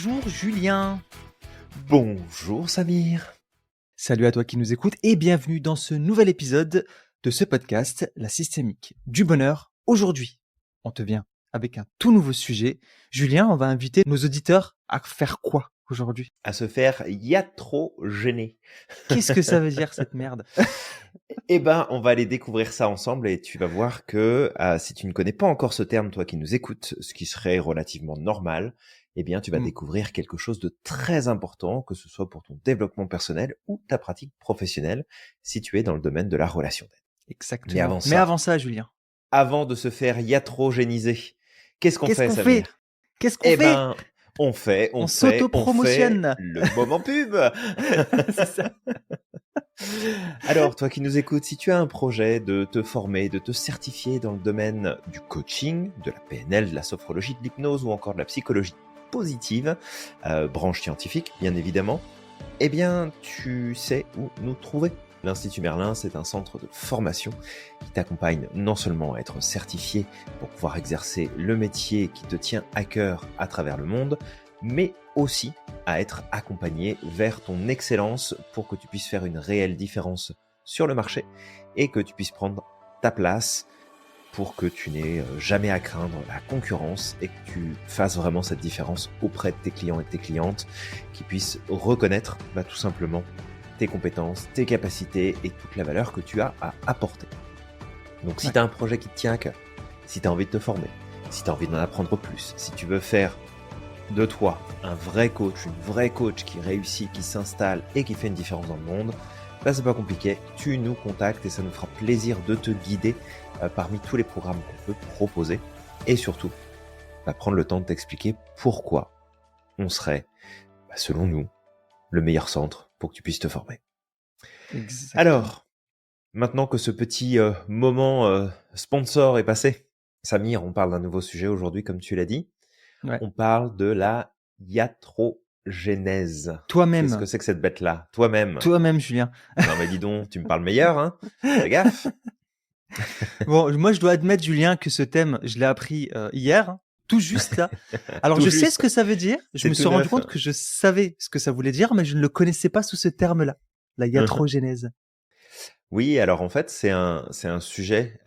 Bonjour Julien. Bonjour Samir. Salut à toi qui nous écoutes et bienvenue dans ce nouvel épisode de ce podcast, La Systémique du Bonheur. Aujourd'hui, on te vient avec un tout nouveau sujet. Julien, on va inviter nos auditeurs à faire quoi aujourd'hui? À se faire iatrogéner. Qu'est-ce que ça veut dire cette merde? Eh ben, on va aller découvrir ça ensemble et tu vas voir que si tu ne connais pas encore ce terme, toi qui nous écoutes, ce qui serait relativement normal, eh bien, tu vas découvrir quelque chose de très important, que ce soit pour ton développement personnel ou ta pratique professionnelle, si tu es dans le domaine de la relation d'aide. Exactement. Mais avant ça, Julien. Avant de se faire iatrogéniser, qu'est-ce qu'on fait, Samir? Qu'est-ce qu'on Eh fait? ben, on s'auto-promotionne. le moment pub. C'est ça. Alors, toi qui nous écoutes, si tu as un projet de te former, de te certifier dans le domaine du coaching, de la PNL, de la sophrologie, de l'hypnose ou encore de la psychologie positive, branche scientifique bien évidemment, eh bien tu sais où nous trouver. L'Institut Merlin, c'est un centre de formation qui t'accompagne non seulement à être certifié pour pouvoir exercer le métier qui te tient à cœur à travers le monde, mais aussi à être accompagné vers ton excellence pour que tu puisses faire une réelle différence sur le marché et que tu puisses prendre ta place pour que tu n'aies jamais à craindre la concurrence et que tu fasses vraiment cette différence auprès de tes clients et de tes clientes qui puissent reconnaître tout simplement tes compétences, tes capacités et toute la valeur que tu as à apporter. Donc si tu as un projet qui te tient à cœur, si tu as envie de te former, si tu as envie d'en apprendre plus, si tu veux faire de toi un vrai coach, une vraie coach qui réussit, qui s'installe et qui fait une différence dans le monde, c'est pas compliqué, tu nous contactes et ça nous fera plaisir de te guider parmi tous les programmes qu'on peut proposer et surtout prendre le temps de t'expliquer pourquoi on serait, selon nous, le meilleur centre pour que tu puisses te former. Exactement. Alors, maintenant que ce petit moment sponsor est passé, Samir, on parle d'un nouveau sujet aujourd'hui, comme tu l'as dit. Ouais. On parle de la iatrogénèse. Toi-même. Qu'est-ce que c'est que cette bête-là? Toi-même. Toi-même, Julien. Non mais dis donc, tu me parles meilleur, hein? Fais gaffe. Bon, moi je dois admettre, Julien, que ce thème, je l'ai appris hier, tout juste là. Alors je sais ce que ça veut dire, je me suis rendu compte que je savais ce que ça voulait dire, mais je ne le connaissais pas sous ce terme-là, la iatrogénèse. Oui, alors en fait, c'est un sujet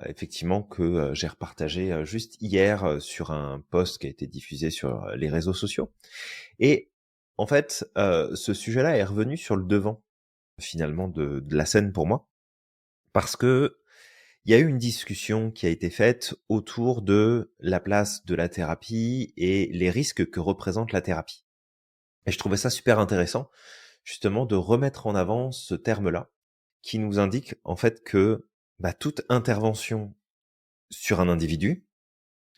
effectivement que j'ai repartagé juste hier sur un post qui a été diffusé sur les réseaux sociaux. Et en fait, ce sujet-là est revenu sur le devant finalement de la scène pour moi, parce que il y a eu une discussion qui a été faite autour de la place de la thérapie et les risques que représente la thérapie. Et je trouvais ça super intéressant, justement, de remettre en avant ce terme-là, qui nous indique en fait que toute intervention sur un individu,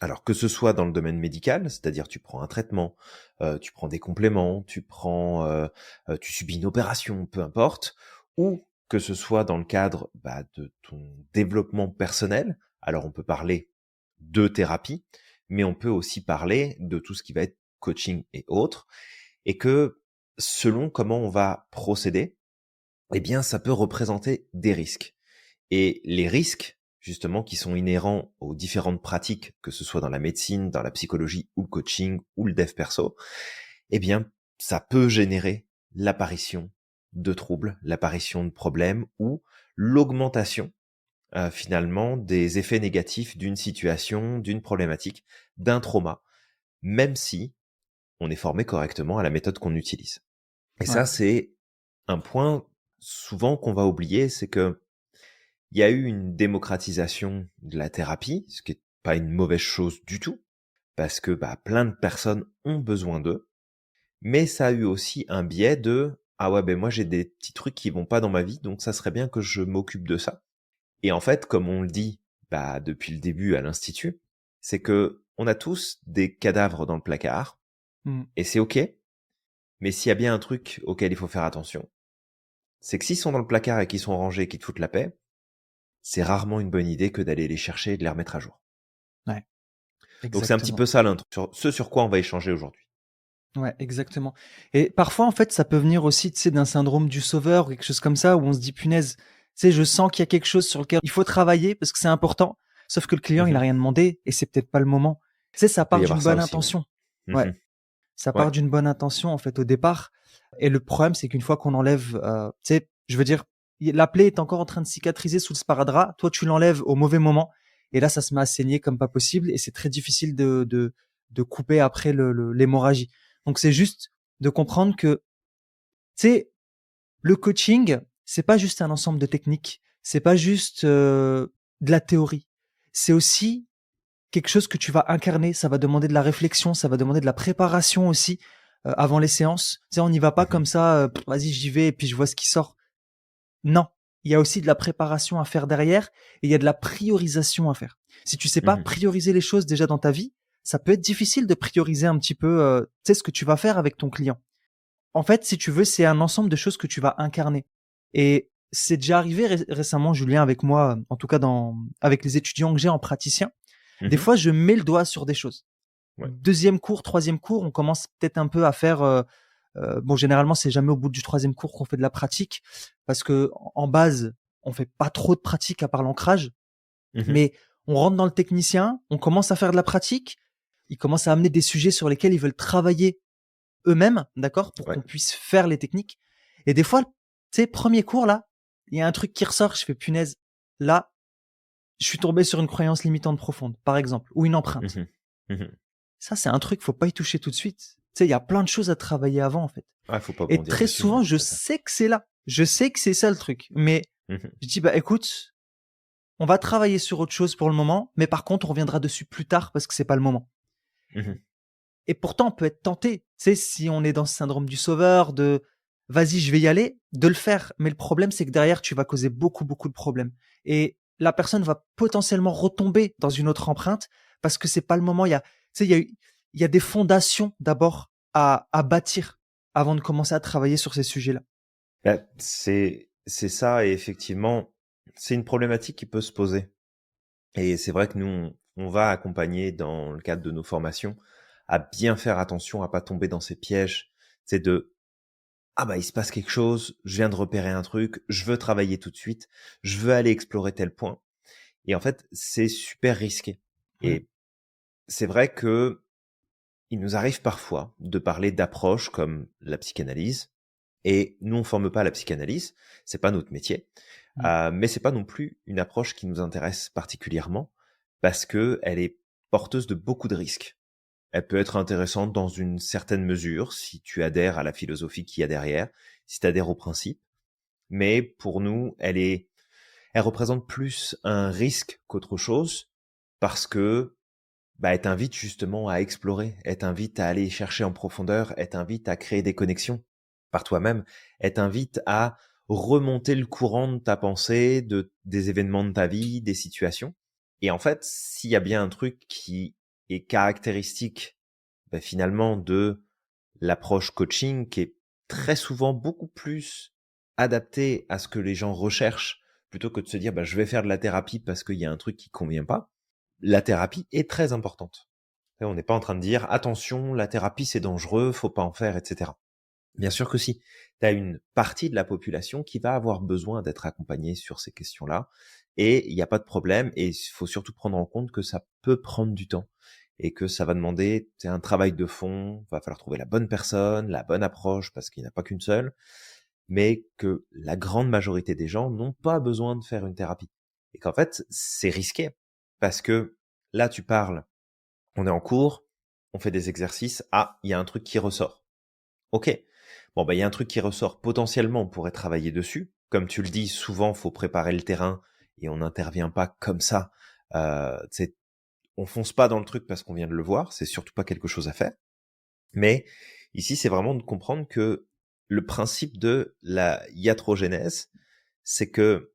alors que ce soit dans le domaine médical, c'est-à-dire tu prends un traitement, tu prends des compléments, tu subis une opération, peu importe, ou que ce soit dans le cadre de ton développement personnel, alors on peut parler de thérapie, mais on peut aussi parler de tout ce qui va être coaching et autres, et que selon comment on va procéder, eh bien ça peut représenter des risques. Et les risques, justement, qui sont inhérents aux différentes pratiques, que ce soit dans la médecine, dans la psychologie, ou le coaching, ou le dev perso, eh bien, ça peut générer l'apparition de troubles, l'apparition de problèmes, ou l'augmentation, finalement, des effets négatifs d'une situation, d'une problématique, d'un trauma, même si on est formé correctement à la méthode qu'on utilise. Et ça, c'est un point souvent qu'on va oublier, c'est que il y a eu une démocratisation de la thérapie, ce qui est pas une mauvaise chose du tout, parce que plein de personnes ont besoin d'eux, mais ça a eu aussi un biais de « Ah ouais, moi j'ai des petits trucs qui vont pas dans ma vie, donc ça serait bien que je m'occupe de ça. » Et en fait, comme on le dit depuis le début à l'Institut, c'est que on a tous des cadavres dans le placard, et c'est ok, mais s'il y a bien un truc auquel il faut faire attention, c'est que s'ils sont dans le placard et qu'ils sont rangés et qu'ils te foutent la paix, c'est rarement une bonne idée que d'aller les chercher et de les remettre à jour. Ouais. Donc c'est un petit peu ça l'intro, ce sur quoi on va échanger aujourd'hui. Ouais, exactement. Et parfois, en fait, ça peut venir aussi, d'un syndrome du sauveur ou quelque chose comme ça, où on se dit, punaise, je sens qu'il y a quelque chose sur lequel il faut travailler parce que c'est important. Sauf que le client, il a rien demandé et c'est peut-être pas le moment. Ça part d'une bonne intention. Ouais. Ça part Ouais. d'une bonne intention en fait au départ. Et le problème, c'est qu'une fois qu'on enlève, tu sais, je veux dire, la plaie est encore en train de cicatriser sous le sparadrap. Toi, tu l'enlèves au mauvais moment, et là, ça se met à saigner comme pas possible, et c'est très difficile de couper après l'hémorragie. Donc, c'est juste de comprendre que, tu sais, le coaching, c'est pas juste un ensemble de techniques, c'est pas juste de la théorie. C'est aussi quelque chose que tu vas incarner. Ça va demander de la réflexion, ça va demander de la préparation aussi avant les séances. Tu sais, on n'y va pas Mmh. comme ça, vas-y, j'y vais et puis je vois ce qui sort. Non, il y a aussi de la préparation à faire derrière et il y a de la priorisation à faire. Si tu sais pas Mmh. prioriser les choses déjà dans ta vie, ça peut être difficile de prioriser un petit peu, tu sais, ce que tu vas faire avec ton client. En fait, si tu veux, c'est un ensemble de choses que tu vas incarner. Et c'est déjà arrivé récemment, Julien, avec moi, en tout cas avec les étudiants que j'ai en praticien. Des Mmh. fois, je mets le doigt sur des choses. Ouais. Deuxième cours, troisième cours, on commence peut-être un peu à faire. Bon, généralement, c'est jamais au bout du troisième cours qu'on fait de la pratique, parce que en base, on fait pas trop de pratique à part l'ancrage. Mmh. Mais on rentre dans le technicien, on commence à faire de la pratique. Ils commencent à amener des sujets sur lesquels ils veulent travailler eux-mêmes, d'accord, pour Ouais. qu'on puisse faire les techniques. Et des fois, tu sais, premier cours là, il y a un truc qui ressort, je fais punaise. Là, je suis tombé sur une croyance limitante profonde, par exemple, ou une empreinte. Mmh. Mmh. Ça, c'est un truc, faut pas y toucher tout de suite. Tu sais, il y a plein de choses à travailler avant, en fait. Ouais, faut pas Et bondir très dessus, ouais, souvent, je tout à fait. sais que c'est là. Je sais que c'est ça le truc. Mais Mmh. je dis, bah écoute, on va travailler sur autre chose pour le moment, mais par contre, on reviendra dessus plus tard parce que c'est pas le moment. Mmh. Et pourtant, on peut être tenté. Tu sais, si on est dans ce syndrome du sauveur, de vas-y, je vais y aller, de le faire. Mais le problème, c'est que derrière, tu vas causer beaucoup, beaucoup de problèmes. Et la personne va potentiellement retomber dans une autre empreinte parce que c'est pas le moment. Tu sais, il y a des fondations d'abord à bâtir avant de commencer à travailler sur ces sujets-là. Bah, c'est ça et effectivement, c'est une problématique qui peut se poser et c'est vrai que nous, on va accompagner dans le cadre de nos formations à bien faire attention à pas tomber dans ces pièges. C'est de: «Ah bah, il se passe quelque chose, je viens de repérer un truc, je veux travailler tout de suite, je veux aller explorer tel point» et en fait, c'est super risqué Ouais. et c'est vrai que il nous arrive parfois de parler d'approches comme la psychanalyse et nous, on forme pas à la psychanalyse, c'est pas notre métier, Mm. mais c'est pas non plus une approche qui nous intéresse particulièrement parce que elle est porteuse de beaucoup de risques. Elle peut être intéressante dans une certaine mesure si tu adhères à la philosophie qu'il y a derrière, si tu adhères au principe, mais pour nous, elle représente plus un risque qu'autre chose parce que bah, elle t'invite justement à explorer, elle t'invite à aller chercher en profondeur, elle t'invite à créer des connexions par toi-même, elle t'invite à remonter le courant de ta pensée, des événements de ta vie, des situations. Et en fait, s'il y a bien un truc qui est caractéristique, bah, finalement, de l'approche coaching, qui est très souvent beaucoup plus adaptée à ce que les gens recherchent, plutôt que de se dire, bah, je vais faire de la thérapie parce qu'il y a un truc qui convient pas, la thérapie est très importante. On n'est pas en train de dire attention, la thérapie c'est dangereux, faut pas en faire, etc. Bien sûr que si. Tu as une partie de la population qui va avoir besoin d'être accompagnée sur ces questions-là, et il n'y a pas de problème, et il faut surtout prendre en compte que ça peut prendre du temps, et que ça va demander un travail de fond, va falloir trouver la bonne personne, la bonne approche, parce qu'il n'y en a pas qu'une seule, mais que la grande majorité des gens n'ont pas besoin de faire une thérapie. Et qu'en fait, c'est risqué, parce que là, tu parles, on est en cours, on fait des exercices, ah, il y a un truc qui ressort. Ok, bon, bah, il y a un truc qui ressort, potentiellement, on pourrait travailler dessus. Comme tu le dis, souvent, faut préparer le terrain, et on n'intervient pas comme ça. On fonce pas dans le truc parce qu'on vient de le voir, c'est surtout pas quelque chose à faire. Mais ici, c'est vraiment de comprendre que le principe de la iatrogénèse, c'est que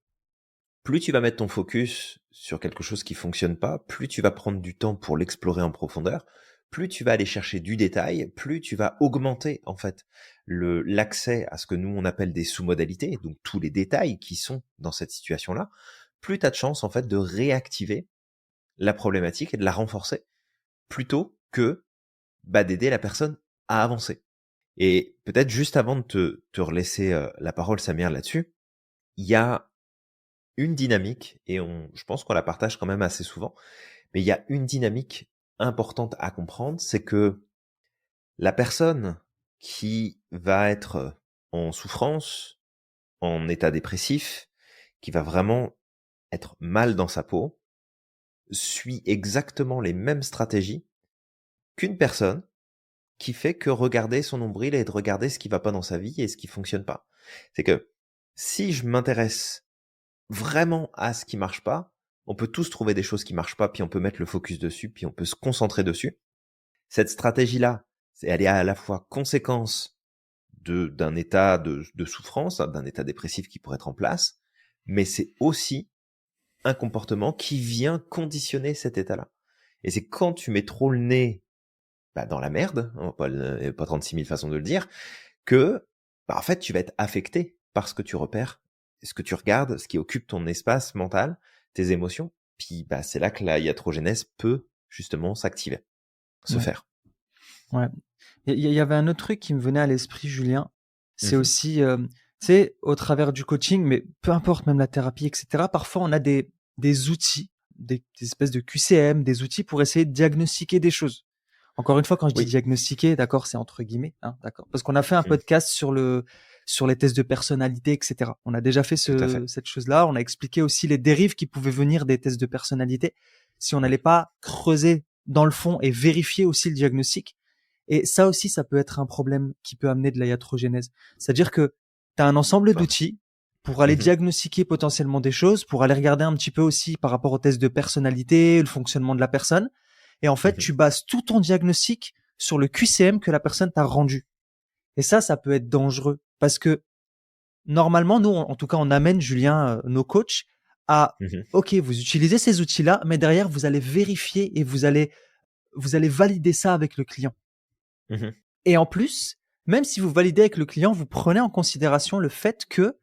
plus tu vas mettre ton focus sur quelque chose qui fonctionne pas, plus tu vas prendre du temps pour l'explorer en profondeur, plus tu vas aller chercher du détail, plus tu vas augmenter en fait l'accès à ce que nous on appelle des sous-modalités, donc tous les détails qui sont dans cette situation-là, plus tu as de chance en fait de réactiver la problématique et de la renforcer plutôt que d'aider la personne à avancer. Et peut-être juste avant de te relaisser la parole, Samir, là-dessus, il y a une dynamique, et je pense qu'on la partage quand même assez souvent, mais il y a une dynamique importante à comprendre, c'est que La personne qui va être en souffrance, en état dépressif, qui va vraiment être mal dans sa peau, suit exactement les mêmes stratégies qu'une personne qui fait que regarder son nombril et de regarder ce qui va pas dans sa vie et ce qui fonctionne pas. C'est que si je m'intéresse vraiment à ce qui marche pas, on peut tous trouver des choses qui marchent pas, puis on peut mettre le focus dessus, puis on peut se concentrer dessus. Cette stratégie-là, elle est à la fois conséquence d'un état de souffrance, hein, d'un état dépressif qui pourrait être en place, mais c'est aussi un comportement qui vient conditionner cet état-là. Et c'est quand tu mets trop le nez dans la merde, hein, pas 36 000 façons de le dire, que en fait tu vas être affecté par ce que tu repères, ce que tu regardes, ce qui occupe ton espace mental, tes émotions. Puis c'est là que la iatrogénèse peut justement s'activer, se Ouais. faire. Ouais. Il y avait un autre truc qui me venait à l'esprit, Julien. C'est Mhm. aussi, tu sais, au travers du coaching, mais peu importe, même la thérapie, etc. Parfois, on a des outils, des espèces de QCM, des outils pour essayer de diagnostiquer des choses. Encore une fois, quand je dis Oui. diagnostiquer, d'accord, c'est entre guillemets, hein, d'accord, parce qu'on a fait un Mhm. podcast sur les tests de personnalité, etc. On a déjà fait Tout à fait. cette chose-là. On a expliqué aussi les dérives qui pouvaient venir des tests de personnalité si on Oui. n'allait pas creuser dans le fond et vérifier aussi le diagnostic. Et ça aussi, ça peut être un problème qui peut amener de la iatrogénèse. C'est-à-dire que tu as un ensemble Enfin, d'outils pour aller mhm. diagnostiquer potentiellement des choses, pour aller regarder un petit peu aussi par rapport aux tests de personnalité, le fonctionnement de la personne. Et en fait, Mhm. tu bases tout ton diagnostic sur le QCM que la personne t'a rendu. Et ça peut être dangereux parce que normalement, nous, en tout cas, on amène, Julien, nos coachs à, Mhm. OK, vous utilisez ces outils-là, mais derrière, vous allez vérifier et vous allez valider ça avec le client. Mhm. Et en plus, même si vous validez avec le client, vous prenez en considération le fait que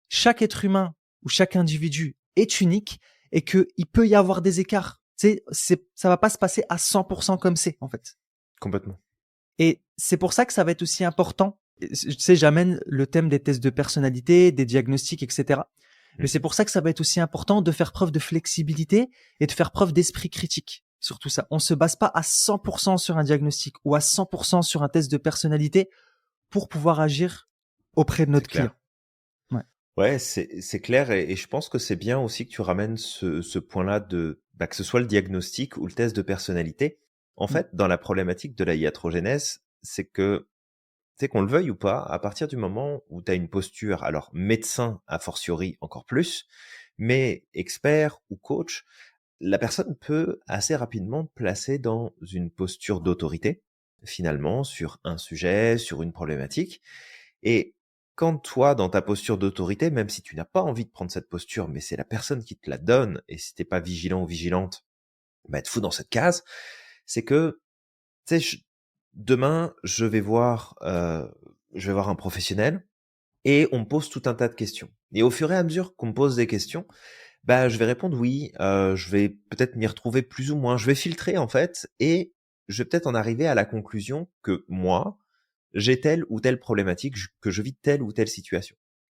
chaque être humain ou chaque individu est unique et qu'il peut y avoir des écarts. Ça va pas se passer à 100% comme c'est, en fait. Complètement. Et c'est pour ça que ça va être aussi important. Tu sais, j'amène le thème des tests de personnalité, des diagnostics, etc. Mais c'est Mhm. pour ça que ça va être aussi important de faire preuve de flexibilité et de faire preuve d'esprit critique sur tout ça. On se base pas à 100% sur un diagnostic ou à 100% sur un test de personnalité pour pouvoir agir auprès de C'est notre client. clair. Ouais. Ouais, c'est clair et je pense que c'est bien aussi que tu ramènes ce point-là que ce soit le diagnostic ou le test de personnalité. En Mm. fait, dans la problématique de la iatrogénèse, c'est que, tu sais, qu'on le veuille ou pas, à partir du moment où tu as une posture, alors médecin a fortiori encore plus, mais expert ou coach, la personne peut assez rapidement te placer dans une posture d'autorité, finalement, sur un sujet, sur une problématique. Et quand toi, dans ta posture d'autorité, même si tu n'as pas envie de prendre cette posture, mais c'est la personne qui te la donne, et si t'es pas vigilant ou vigilante, elle te fout dans cette case, c'est que, tu sais, demain, je vais voir un professionnel, et on me pose tout un tas de questions. Et au fur et à mesure qu'on me pose des questions, je vais répondre oui, je vais peut-être m'y retrouver plus ou moins. Je vais filtrer en fait et je vais peut-être en arriver à la conclusion que moi, j'ai telle ou telle problématique, que je vis telle ou telle situation.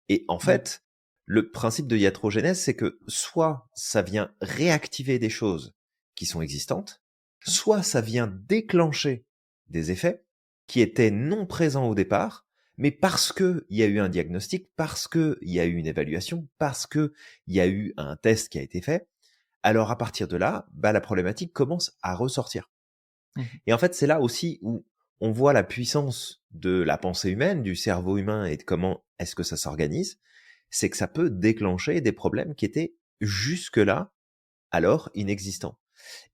Et en Ouais. fait, le principe de iatrogénèse, c'est que soit ça vient réactiver des choses qui sont existantes, soit ça vient déclencher des effets qui étaient non présents au départ, mais parce que il y a eu un diagnostic, parce que il y a eu une évaluation, parce que il y a eu un test qui a été fait, alors à partir de là, la problématique commence à ressortir. Mhm. Et en fait, c'est là aussi où on voit la puissance de la pensée humaine, du cerveau humain et de comment est-ce que ça s'organise, c'est que ça peut déclencher des problèmes qui étaient jusque-là alors inexistants.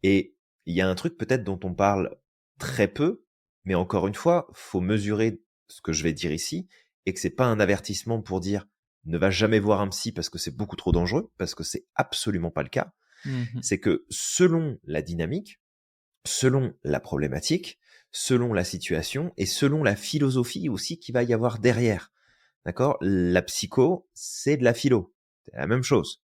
Et il y a un truc peut-être dont on parle très peu, mais encore une fois, faut mesurer ce que je vais dire ici et que c'est pas un avertissement pour dire ne va jamais voir un psy parce que c'est beaucoup trop dangereux, parce que c'est absolument pas le cas. Mhm. C'est que selon la dynamique, selon la problématique, selon la situation et selon la philosophie aussi qu'il va y avoir derrière. D'accord? La psycho, c'est de la philo. C'est la même chose.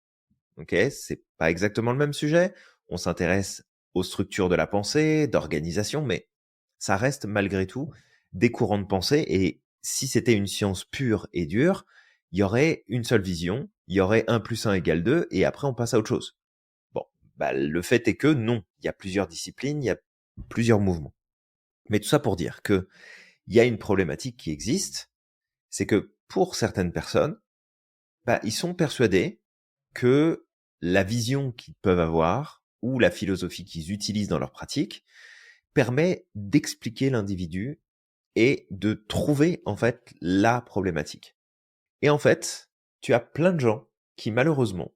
Ok? C'est pas exactement le même sujet. On s'intéresse aux structures de la pensée, d'organisation, mais ça reste malgré tout des courants de pensée. Et si c'était une science pure et dure, il y aurait une seule vision, il y aurait 1 + 1 = 2, et après on passe à autre chose. Bon, le fait est que non, il y a plusieurs disciplines, il y a plusieurs mouvements. Mais tout ça pour dire que il y a une problématique qui existe, c'est que pour certaines personnes, ils sont persuadés que la vision qu'ils peuvent avoir ou la philosophie qu'ils utilisent dans leur pratique permet d'expliquer l'individu et de trouver en fait la problématique. Et en fait, tu as plein de gens qui malheureusement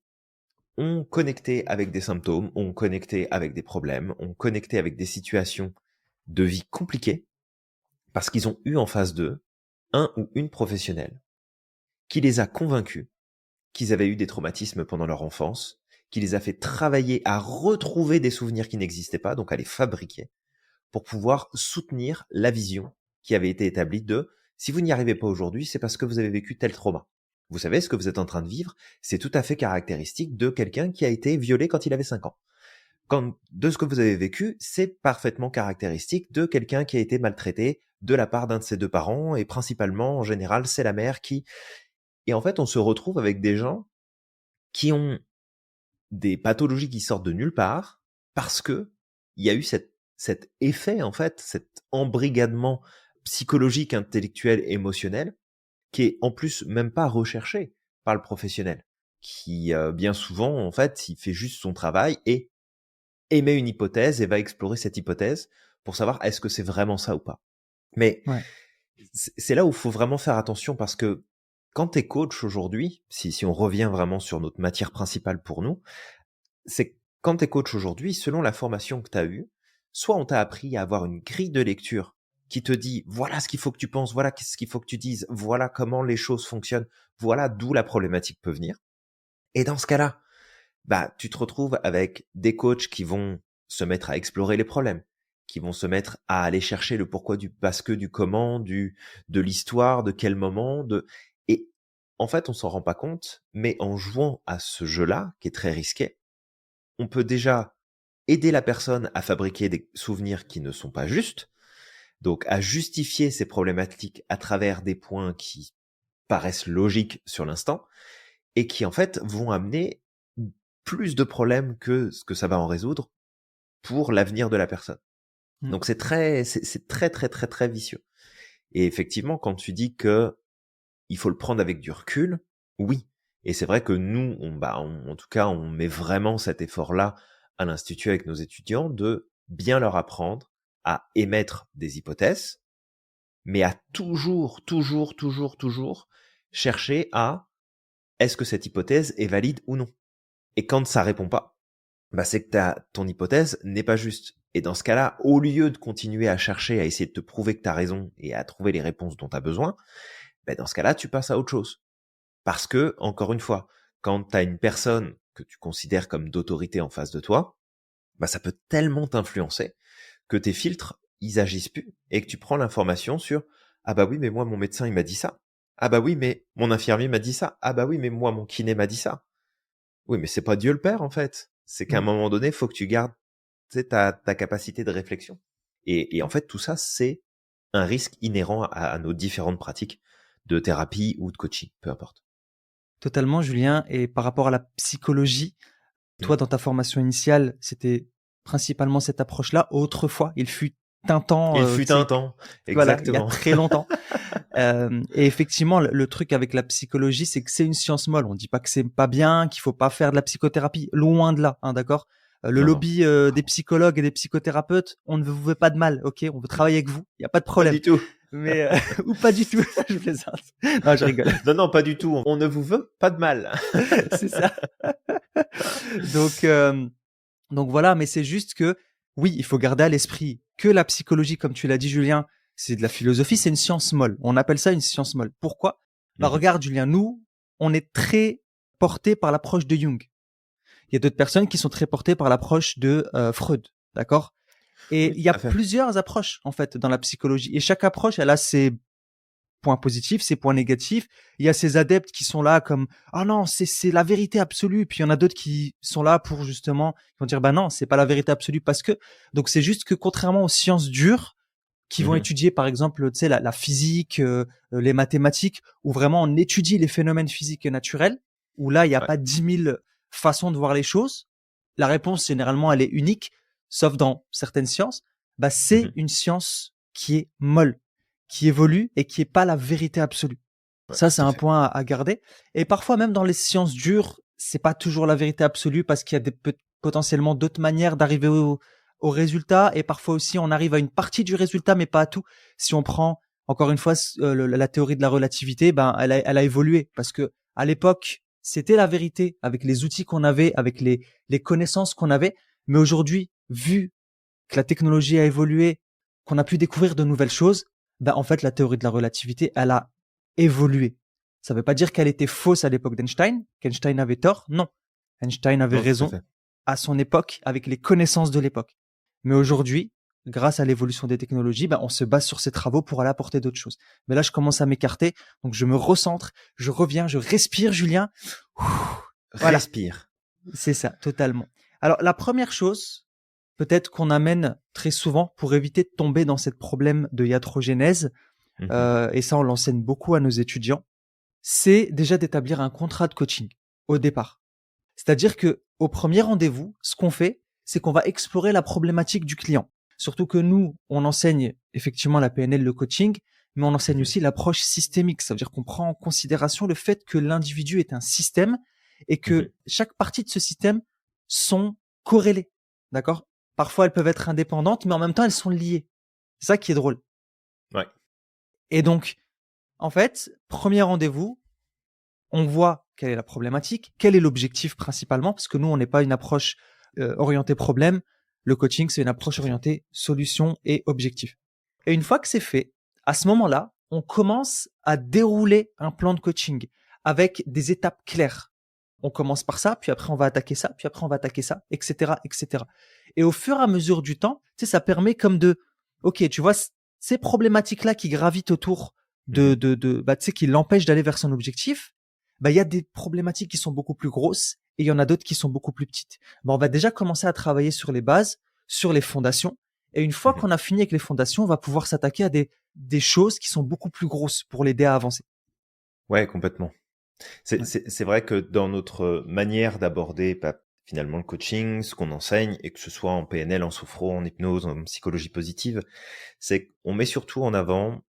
ont connecté avec des symptômes, ont connecté avec des problèmes, ont connecté avec des situations de vie compliquées parce qu'ils ont eu en face d'eux un ou une professionnelle qui les a convaincus qu'ils avaient eu des traumatismes pendant leur enfance, qui les a fait travailler à retrouver des souvenirs qui n'existaient pas, donc à les fabriquer, pour pouvoir soutenir la vision qui avait été établie de si vous n'y arrivez pas aujourd'hui, c'est parce que vous avez vécu tel trauma. Vous savez, ce que vous êtes en train de vivre, c'est tout à fait caractéristique de quelqu'un qui a été violé quand il avait 5 ans. De ce que vous avez vécu, c'est parfaitement caractéristique de quelqu'un qui a été maltraité de la part d'un de ses deux parents, et principalement, en général, c'est la mère qui... Et en fait, on se retrouve avec des gens qui ont des pathologies qui sortent de nulle part parce que il y a eu cet effet, en fait, cet embrigadement psychologique, intellectuel, émotionnel, qui est en plus même pas recherché par le professionnel, qui bien souvent, en fait, il fait juste son travail et émet une hypothèse et va explorer cette hypothèse pour savoir est-ce que c'est vraiment ça ou pas. Mais Ouais. c'est là où il faut vraiment faire attention parce que quand tu es coach aujourd'hui, si on revient vraiment sur notre matière principale pour nous, c'est quand tu es coach aujourd'hui, selon la formation que tu as eue, soit on t'a appris à avoir une grille de lecture qui te dit voilà ce qu'il faut que tu penses, voilà ce qu'il faut que tu dises, voilà comment les choses fonctionnent, voilà d'où la problématique peut venir. Et dans ce cas-là, tu te retrouves avec des coachs qui vont se mettre à explorer les problèmes, qui vont se mettre à aller chercher le pourquoi du parce que, du comment, de l'histoire, de quel moment, et en fait, on s'en rend pas compte, mais en jouant à ce jeu-là, qui est très risqué, on peut déjà aider la personne à fabriquer des souvenirs qui ne sont pas justes, donc à justifier ces problématiques à travers des points qui paraissent logiques sur l'instant, et qui en fait vont amener plus de problèmes que ce que ça va en résoudre pour l'avenir de la personne. Mm. Donc c'est très très très très très vicieux. Et effectivement, quand tu dis que il faut le prendre avec du recul, oui. Et c'est vrai que nous, en tout cas, on met vraiment cet effort-là à l'institut avec nos étudiants de bien leur apprendre à émettre des hypothèses, mais à toujours, toujours, toujours, toujours chercher à est-ce que cette hypothèse est valide ou non. Et quand ça répond pas, c'est que ton hypothèse n'est pas juste. Et dans ce cas-là, au lieu de continuer à chercher, à essayer de te prouver que tu as raison et à trouver les réponses dont tu as besoin, dans ce cas-là, tu passes à autre chose. Parce que, encore une fois, quand tu as une personne que tu considères comme d'autorité en face de toi, ça peut tellement t'influencer que tes filtres, ils agissent plus et que tu prends l'information sur « Ah bah oui, mais moi, mon médecin, il m'a dit ça. Ah bah oui, mais mon infirmier m'a dit ça. Ah bah oui, mais moi, mon kiné m'a dit ça. » Oui, mais c'est pas Dieu le Père, en fait. C'est qu'à un Mm. moment donné, il faut que tu gardes ta capacité de réflexion. Et en fait, tout ça, c'est un risque inhérent à nos différentes pratiques de thérapie ou de coaching, peu importe. Totalement, Julien. Et par rapport à la psychologie, Mm. toi, dans ta formation initiale, c'était principalement cette approche-là. Autrefois, il fut un temps, Il tu fut un sais, temps, voilà, il y a exactement. très longtemps. Et effectivement, le truc avec la psychologie, c'est que c'est une science molle. On dit pas que c'est pas bien, qu'il faut pas faire de la psychothérapie. Loin de là, hein, d'accord. Le Non, non, lobby des psychologues et des psychothérapeutes, on ne vous veut pas de mal, ok. On veut travailler avec vous, il y a pas de pas problème. du tout. Mais ou pas du tout. Je plaisante. Non, je rigole. Non, non, pas du tout. On ne vous veut pas de mal. C'est ça. Donc, donc voilà. Mais c'est juste que oui, il faut garder à l'esprit que la psychologie, comme tu l'as dit, Julien, c'est de la philosophie, c'est une science molle. On appelle ça une science molle. Pourquoi? Bah Mhm. regarde, Julien, nous, on est très porté par l'approche de Jung. Il y a d'autres personnes qui sont très portées par l'approche de Freud, d'accord? Et Oui, il y a tout à fait. plusieurs approches en fait dans la psychologie. Et chaque approche, elle a ses points positifs, ses points négatifs. Il y a ces adeptes qui sont là comme ah non, c'est la vérité absolue. Puis il y en a d'autres qui sont là pour justement qui vont dire bah non, c'est pas la vérité absolue parce que donc c'est juste que contrairement aux sciences dures qui vont Mhm. étudier par exemple tu sais la physique, les mathématiques où vraiment on étudie les phénomènes physiques et naturels où là il n'y a Ouais. pas 10 000 façons de voir les choses. La réponse généralement elle est unique sauf dans certaines sciences. Bah c'est Mhm. une science qui est molle, qui évolue et qui est pas la vérité absolue. Ouais, Ça, c'est tout à un fait. point à garder. Et parfois, même dans les sciences dures, c'est pas toujours la vérité absolue parce qu'il y a potentiellement d'autres manières d'arriver au résultat. Et parfois aussi, on arrive à une partie du résultat, mais pas à tout. Si on prend, encore une fois, la théorie de la relativité, ben, elle a évolué parce que à l'époque, c'était la vérité avec les outils qu'on avait, avec les connaissances qu'on avait. Mais aujourd'hui, vu que la technologie a évolué, qu'on a pu découvrir de nouvelles choses, ben en fait la théorie de la relativité, elle a évolué. Ça ne veut pas dire qu'elle était fausse à l'époque d'Einstein, qu'Einstein avait tort, non. Einstein avait Non, tout à raison fait. à son époque, avec les connaissances de l'époque. Mais aujourd'hui, grâce à l'évolution des technologies, ben on se base sur ces travaux pour aller apporter d'autres choses. Mais là, je commence à m'écarter, donc je me recentre, je reviens, je respire, Julien. Ouh, voilà, Respire. c'est ça, totalement. Alors, la première chose, peut-être qu'on amène très souvent pour éviter de tomber dans cette problème de iatrogénèse, Mmh. et ça on l'enseigne beaucoup à nos étudiants, c'est déjà d'établir un contrat de coaching au départ. C'est-à-dire que au premier rendez-vous, ce qu'on fait, c'est qu'on va explorer la problématique du client. Surtout que nous, on enseigne effectivement la PNL, le coaching, mais on enseigne Mmh. aussi l'approche systémique. Ça veut dire qu'on prend en considération le fait que l'individu est un système et Mmh. que chaque partie de ce système sont corrélées. D'accord? Parfois, elles peuvent être indépendantes, mais en même temps, elles sont liées. C'est ça qui est drôle. Ouais. Et donc, en fait, premier rendez-vous, on voit quelle est la problématique, quel est l'objectif principalement, parce que nous, on n'est pas une approche orientée problème. Le coaching, c'est une approche Tout à fait. orientée solution et objectif. Et une fois que c'est fait, à ce moment-là, on commence à dérouler un plan de coaching avec des étapes claires. On commence par ça, puis après on va attaquer ça, puis après on va attaquer ça, etc., etc. Et au fur et à mesure du temps, tu sais, ça permet comme de, ok, tu vois, ces problématiques-là qui gravitent autour Mmh. bah, tu sais, qui l'empêchent d'aller vers son objectif, bah, il y a des problématiques qui sont beaucoup plus grosses et il y en a d'autres qui sont beaucoup plus petites. Bah, on va déjà commencer à travailler sur les bases, sur les fondations. Et une fois Mmh. qu'on a fini avec les fondations, on va pouvoir s'attaquer à des choses qui sont beaucoup plus grosses pour l'aider à avancer. Ouais, complètement. C'est Ouais. c'est c'est vrai que dans notre manière d'aborder, bah, finalement le coaching, ce qu'on enseigne et que ce soit en PNL, en sophro, en hypnose, en psychologie positive, c'est qu'on met surtout en avant,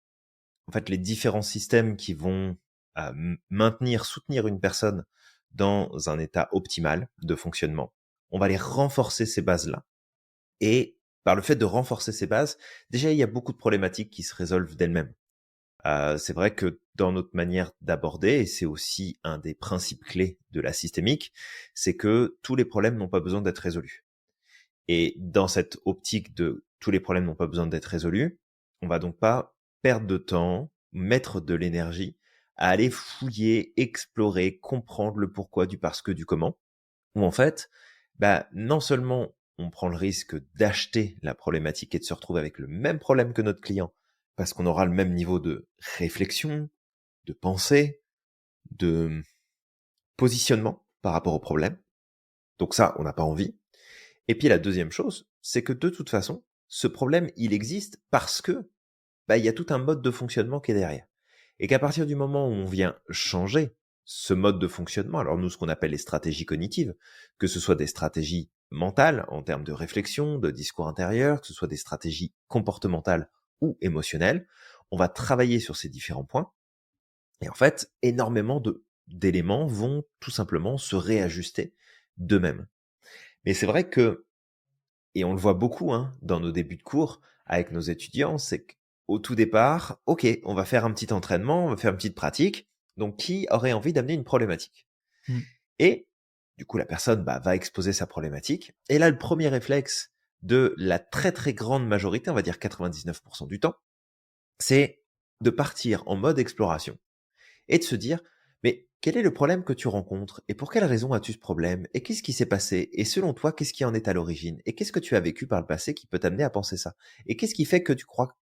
en fait, les différents systèmes qui vont, maintenir, soutenir une personne dans un état optimal de fonctionnement. On va les renforcer ces bases-là et par le fait de renforcer ces bases, déjà, il y a beaucoup de problématiques qui se résolvent d'elles-mêmes. C'est vrai que dans notre manière d'aborder, et c'est aussi un des principes clés de la systémique, c'est que tous les problèmes n'ont pas besoin d'être résolus. Et dans cette optique de tous les problèmes n'ont pas besoin d'être résolus, on va donc pas perdre de temps, mettre de l'énergie à aller fouiller, explorer, comprendre le pourquoi du parce que du comment. Où en fait, bah, non seulement on prend le risque d'acheter la problématique et de se retrouver avec le même problème que notre client, parce qu'on aura le même niveau de réflexion, de pensée, de positionnement par rapport au problème. Donc ça, on n'a pas envie. Et puis la deuxième chose, c'est que de toute façon, ce problème, il existe parce que bah, il y a tout un mode de fonctionnement qui est derrière. Et qu'à partir du moment où on vient changer ce mode de fonctionnement, alors nous, ce qu'on appelle les stratégies cognitives, que ce soit des stratégies mentales en termes de réflexion, de discours intérieur, que ce soit des stratégies comportementales ou émotionnelles, on va travailler sur ces différents points. Et en fait, énormément d'éléments vont tout simplement se réajuster d'eux-mêmes. Mais c'est vrai que, et on le voit beaucoup hein, dans nos débuts de cours avec nos étudiants, c'est qu'au tout départ, ok, on va faire un petit entraînement, on va faire une petite pratique. Donc, qui aurait envie d'amener une problématique? Mm. Et du coup, la personne bah, va exposer sa problématique. Et là, le premier réflexe de la très très grande majorité, on va dire 99% du temps, c'est de partir en mode exploration et de se dire, mais quel est le problème que tu rencontres et pour quelle raison as-tu ce problème et qu'est-ce qui s'est passé et selon toi, qu'est-ce qui en est à l'origine et qu'est-ce que tu as vécu par le passé qui peut t'amener à penser ça et qu'est-ce qui fait que tu crois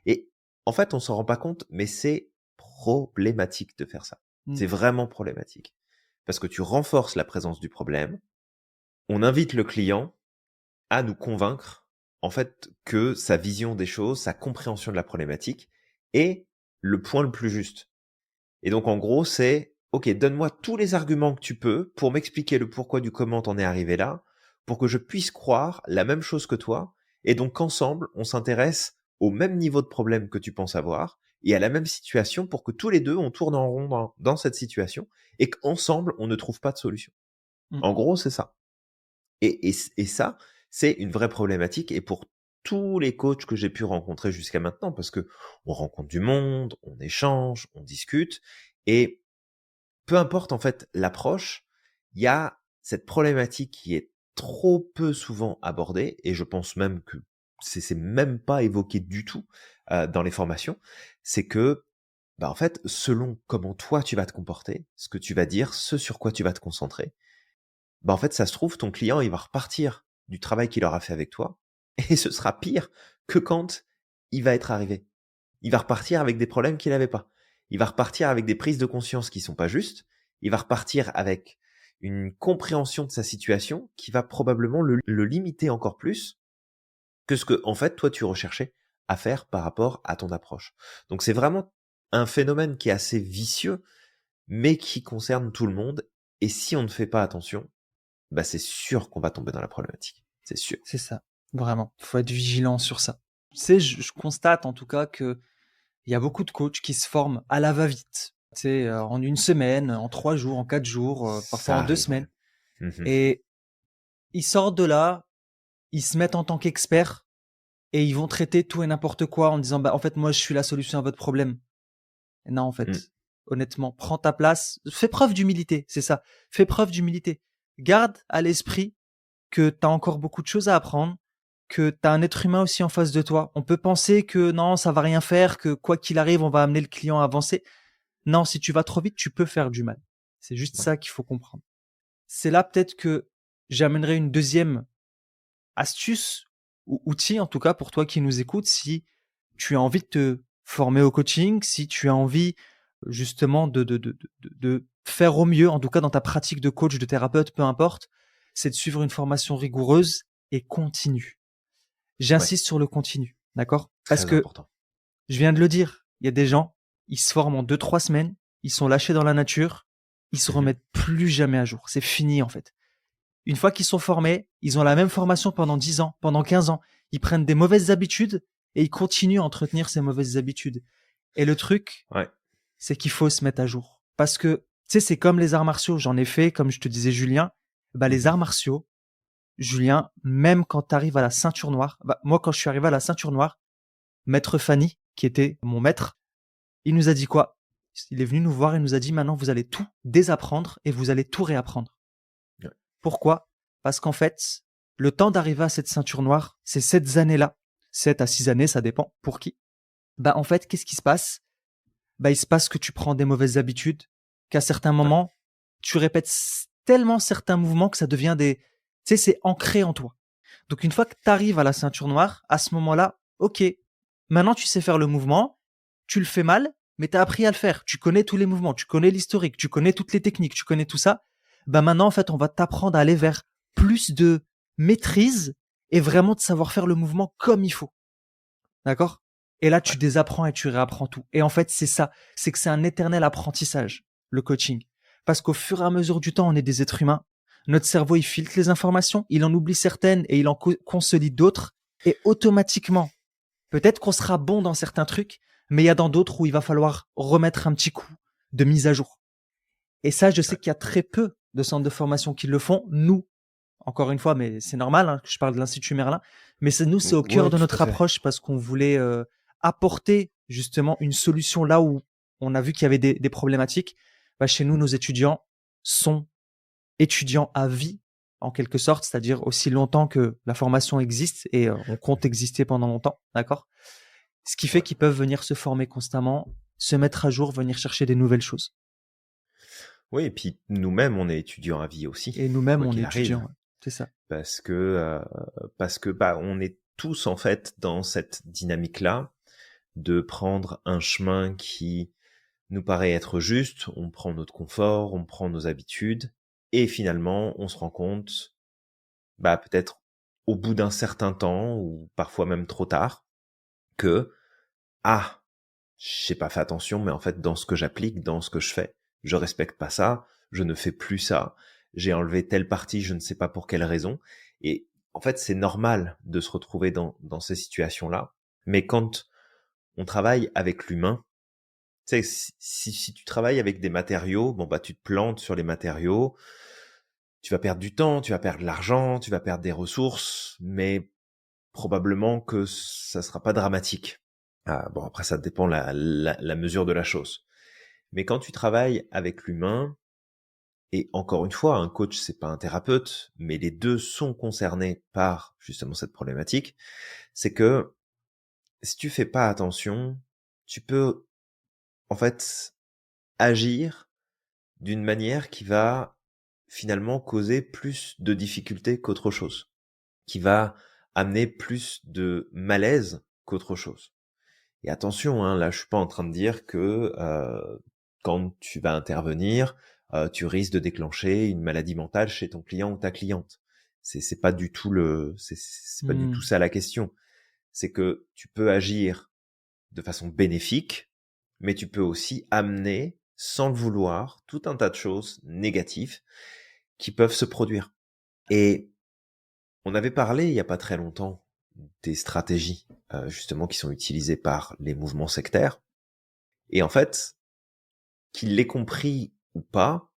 et en fait, on s'en rend pas compte, mais c'est problématique de faire ça. Mm. C'est vraiment problématique parce que tu renforces la présence du problème. On invite le client à nous convaincre en fait que sa vision des choses, sa compréhension de la problématique est le point le plus juste. Et donc, en gros, c'est, OK, donne-moi tous les arguments que tu peux pour m'expliquer le pourquoi du comment t'en es arrivé là, pour que je puisse croire la même chose que toi, et donc qu'ensemble, on s'intéresse au même niveau de problème que tu penses avoir et à la même situation pour que tous les deux, on tourne en rond dans cette situation et qu'ensemble, on ne trouve pas de solution. Mmh. En gros, c'est ça. Et ça, c'est une vraie problématique. Et pour tous les coachs que j'ai pu rencontrer jusqu'à maintenant, parce que on rencontre du monde, on échange, on discute, et peu importe en fait l'approche, il y a cette problématique qui est trop peu souvent abordée, et je pense même que c'est même pas évoqué du tout dans les formations, c'est que bah en fait, selon comment toi tu vas te comporter, ce que tu vas dire, ce sur quoi tu vas te concentrer, bah en fait, ça se trouve, ton client, il va repartir du travail qu'il aura fait avec toi, et ce sera pire que quand il va être arrivé. Il va repartir avec des problèmes qu'il n'avait pas. Il va repartir avec des prises de conscience qui sont pas justes. Il va repartir avec une compréhension de sa situation qui va probablement le limiter encore plus que ce que, en fait, toi, tu recherchais à faire par rapport à ton approche. Donc, c'est vraiment un phénomène qui est assez vicieux, mais qui concerne tout le monde. Et si on ne fait pas attention, bah, c'est sûr qu'on va tomber dans la problématique. C'est sûr. C'est ça, vraiment. Faut être vigilant sur ça. Tu sais, je constate en tout cas que il y a beaucoup de coachs qui se forment à la va-vite. Tu sais, en une semaine, en 3 jours, en 4 jours, parfois Ça en 2 arrive, semaines. ouais. Mhm. Et ils sortent de là, ils se mettent en tant qu'experts et ils vont traiter tout et n'importe quoi en disant, bah, en fait, moi, je suis la solution à votre problème. Et non, en Mm. fait, honnêtement, prends ta place, fais preuve d'humilité, c'est ça. Fais preuve d'humilité. Garde à l'esprit que tu as encore beaucoup de choses à apprendre, que tu as un être humain aussi en face de toi. On peut penser que non, ça va rien faire, que quoi qu'il arrive, on va amener le client à avancer. Non, si tu vas trop vite, tu peux faire du mal. C'est juste Ouais. ça qu'il faut comprendre. C'est là peut-être que j'amènerai une deuxième astuce ou outil, en tout cas pour toi qui nous écoutes, si tu as envie de te former au coaching, si tu as envie justement de faire au mieux, en tout cas dans ta pratique de coach, de thérapeute, peu importe, c'est de suivre une formation rigoureuse et continue. Ouais. J'insiste sur le continu, d'accord? Parce Très que important. je viens de le dire, il y a des gens, ils se forment en 2-3 semaines, ils sont lâchés dans la nature, ils se Mhm. remettent plus jamais à jour. C'est fini en fait. Une fois qu'ils sont formés, ils ont la même formation pendant 10 ans, pendant 15 ans. Ils prennent des mauvaises habitudes et ils continuent à entretenir ces mauvaises habitudes. Et le truc, Ouais. c'est qu'il faut se mettre à jour. Parce que, tu sais, c'est comme les arts martiaux. J'en ai fait, comme je te disais, Julien. Bah, les Mhm. arts martiaux, Julien, même quand tu arrives à la ceinture noire, bah, moi, quand je suis arrivé à la ceinture noire, maître Fanny, qui était mon maître, il nous a dit quoi? Il est venu nous voir et nous a dit, maintenant, vous allez tout désapprendre et vous allez tout réapprendre. Ouais. Pourquoi? Parce qu'en fait, le temps d'arriver à cette ceinture noire, c'est 7 années-là. 7 à 6 années, ça dépend pour qui. Bah, en fait, qu'est-ce qui se passe? Bah, il se passe que tu prends des mauvaises habitudes, qu'à certains Ouais. moments, tu répètes tellement certains mouvements que ça devient des, tu sais, c'est ancré en toi. Donc, une fois que tu arrives à la ceinture noire, à ce moment-là, ok, maintenant tu sais faire le mouvement, tu le fais mal, mais tu as appris à le faire. Tu connais tous les mouvements, tu connais l'historique, tu connais toutes les techniques, tu connais tout ça. Bah, maintenant, en fait, on va t'apprendre à aller vers plus de maîtrise et vraiment de savoir faire le mouvement comme il faut. D'accord? Et là, Ouais. tu désapprends et tu réapprends tout. Et en fait, c'est ça. C'est que c'est un éternel apprentissage, le coaching. Parce qu'au fur et à mesure du temps, on est des êtres humains. Notre cerveau, il filtre les informations, il en oublie certaines et il en consolide d'autres. Et automatiquement, peut-être qu'on sera bon dans certains trucs, mais il y a dans d'autres où il va falloir remettre un petit coup de mise à jour. Et ça, je sais Ouais. qu'il y a très peu de centres de formation qui le font. Nous, encore une fois, mais c'est normal hein, que je parle de l'Institut Merlin, mais c'est nous, c'est au cœur Ouais, de tout à notre fait. approche parce qu'on voulait apporter justement une solution là où on a vu qu'il y avait des problématiques. Bah, chez nous, nos étudiants sont étudiants à vie, en quelque sorte, c'est-à-dire aussi longtemps que la formation existe et on compte exister pendant longtemps, d'accord? Ce qui fait Ouais. qu'ils peuvent venir se former constamment, se mettre à jour, venir chercher des nouvelles choses. Oui, et puis nous-mêmes, on est étudiants à vie aussi, Et nous-mêmes, quoi on est qu'il étudiants, arrive, ouais. C'est ça. parce que bah on est tous en fait dans cette dynamique-là de prendre un chemin qui nous paraît être juste. On prend notre confort, on prend nos habitudes, et finalement, on se rend compte, bah peut-être au bout d'un certain temps ou parfois même trop tard, que ah, j'ai pas fait attention, mais en fait, dans ce que j'applique, dans ce que je fais, je respecte pas ça, je ne fais plus ça, j'ai enlevé telle partie, je ne sais pas pour quelle raison. Et en fait, c'est normal de se retrouver dans ces situations-là. Mais quand on travaille avec l'humain, tu sais, si tu travailles avec des matériaux, bon, bah, tu te plantes sur les matériaux, tu vas perdre du temps, tu vas perdre de l'argent, tu vas perdre des ressources, mais probablement que ça sera pas dramatique. Ah, bon, après, ça dépend la mesure de la chose. Mais quand tu travailles avec l'humain, et encore une fois, un coach, c'est pas un thérapeute, mais les deux sont concernés par justement cette problématique, c'est que si tu fais pas attention, tu peux en fait agir d'une manière qui va finalement causer plus de difficultés qu'autre chose, qui va amener plus de malaise qu'autre chose. Et attention, hein, là, je suis pas en train de dire que quand tu vas intervenir, tu risques de déclencher une maladie mentale chez ton client ou ta cliente. C'est pas du tout c'est pas du tout Mmh. ça la question. C'est que tu peux agir de façon bénéfique, mais tu peux aussi amener, sans le vouloir, tout un tas de choses négatives qui peuvent se produire. Et on avait parlé il y a pas très longtemps des stratégies justement qui sont utilisées par les mouvements sectaires. Et en fait, qu'ils l'aient compris ou pas,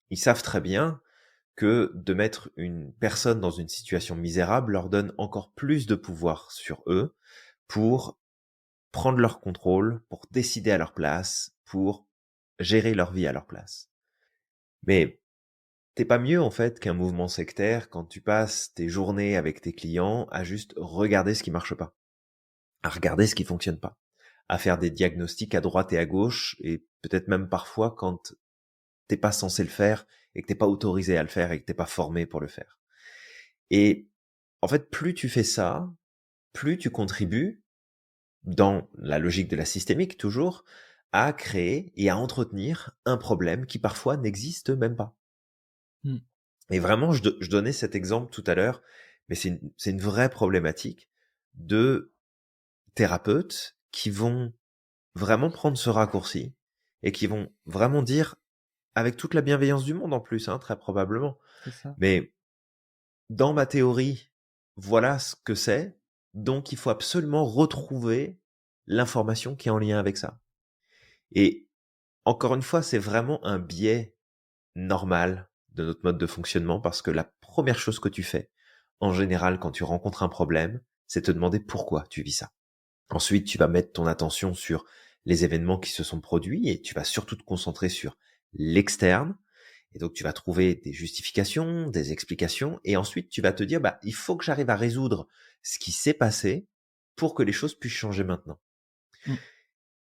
ils savent très bien que de mettre une personne dans une situation misérable leur donne encore plus de pouvoir sur eux pour prendre leur contrôle, pour décider à leur place, pour gérer leur vie à leur place. Mais t'es pas mieux en fait qu'un mouvement sectaire quand tu passes tes journées avec tes clients à juste regarder ce qui marche pas, à regarder ce qui fonctionne pas, à faire des diagnostics à droite et à gauche, et peut-être même parfois quand t'es pas censé le faire et que t'es pas autorisé à le faire et que t'es pas formé pour le faire. Et en fait, plus tu fais ça, plus tu contribues, dans la logique de la systémique toujours, à créer et à entretenir un problème qui parfois n'existe même pas. Mmh. Et vraiment, je donnais cet exemple tout à l'heure, mais c'est une vraie problématique de thérapeutes qui vont vraiment prendre ce raccourci et qui vont vraiment dire, avec toute la bienveillance du monde en plus, hein, très probablement, C'est ça. mais dans ma théorie, voilà ce que c'est, donc il faut absolument retrouver l'information qui est en lien avec ça. Et encore une fois, c'est vraiment un biais normal de notre mode de fonctionnement parce que la première chose que tu fais, en général, quand tu rencontres un problème, c'est te demander pourquoi tu vis ça. Ensuite, tu vas mettre ton attention sur les événements qui se sont produits et tu vas surtout te concentrer sur l'externe. Et donc, tu vas trouver des justifications, des explications, et ensuite, tu vas te dire, bah, il faut que j'arrive à résoudre ce qui s'est passé pour que les choses puissent changer maintenant. Mmh.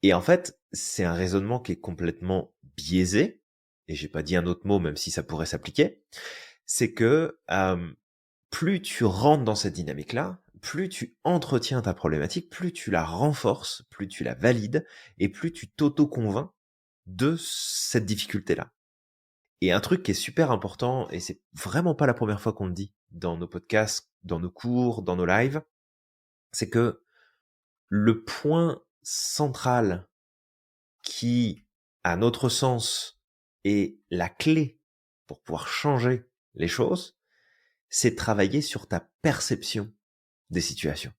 Et en fait, c'est un raisonnement qui est complètement biaisé, et j'ai pas dit un autre mot, même si ça pourrait s'appliquer, c'est que plus tu rentres dans cette dynamique-là, plus tu entretiens ta problématique, plus tu la renforces, plus tu la valides, et plus tu t'auto-convaincs de cette difficulté-là. Et un truc qui est super important, et c'est vraiment pas la première fois qu'on le dit dans nos podcasts, dans nos cours, dans nos lives, c'est que le point central qui, à notre sens, est la clé pour pouvoir changer les choses, c'est de travailler sur ta perception des situations,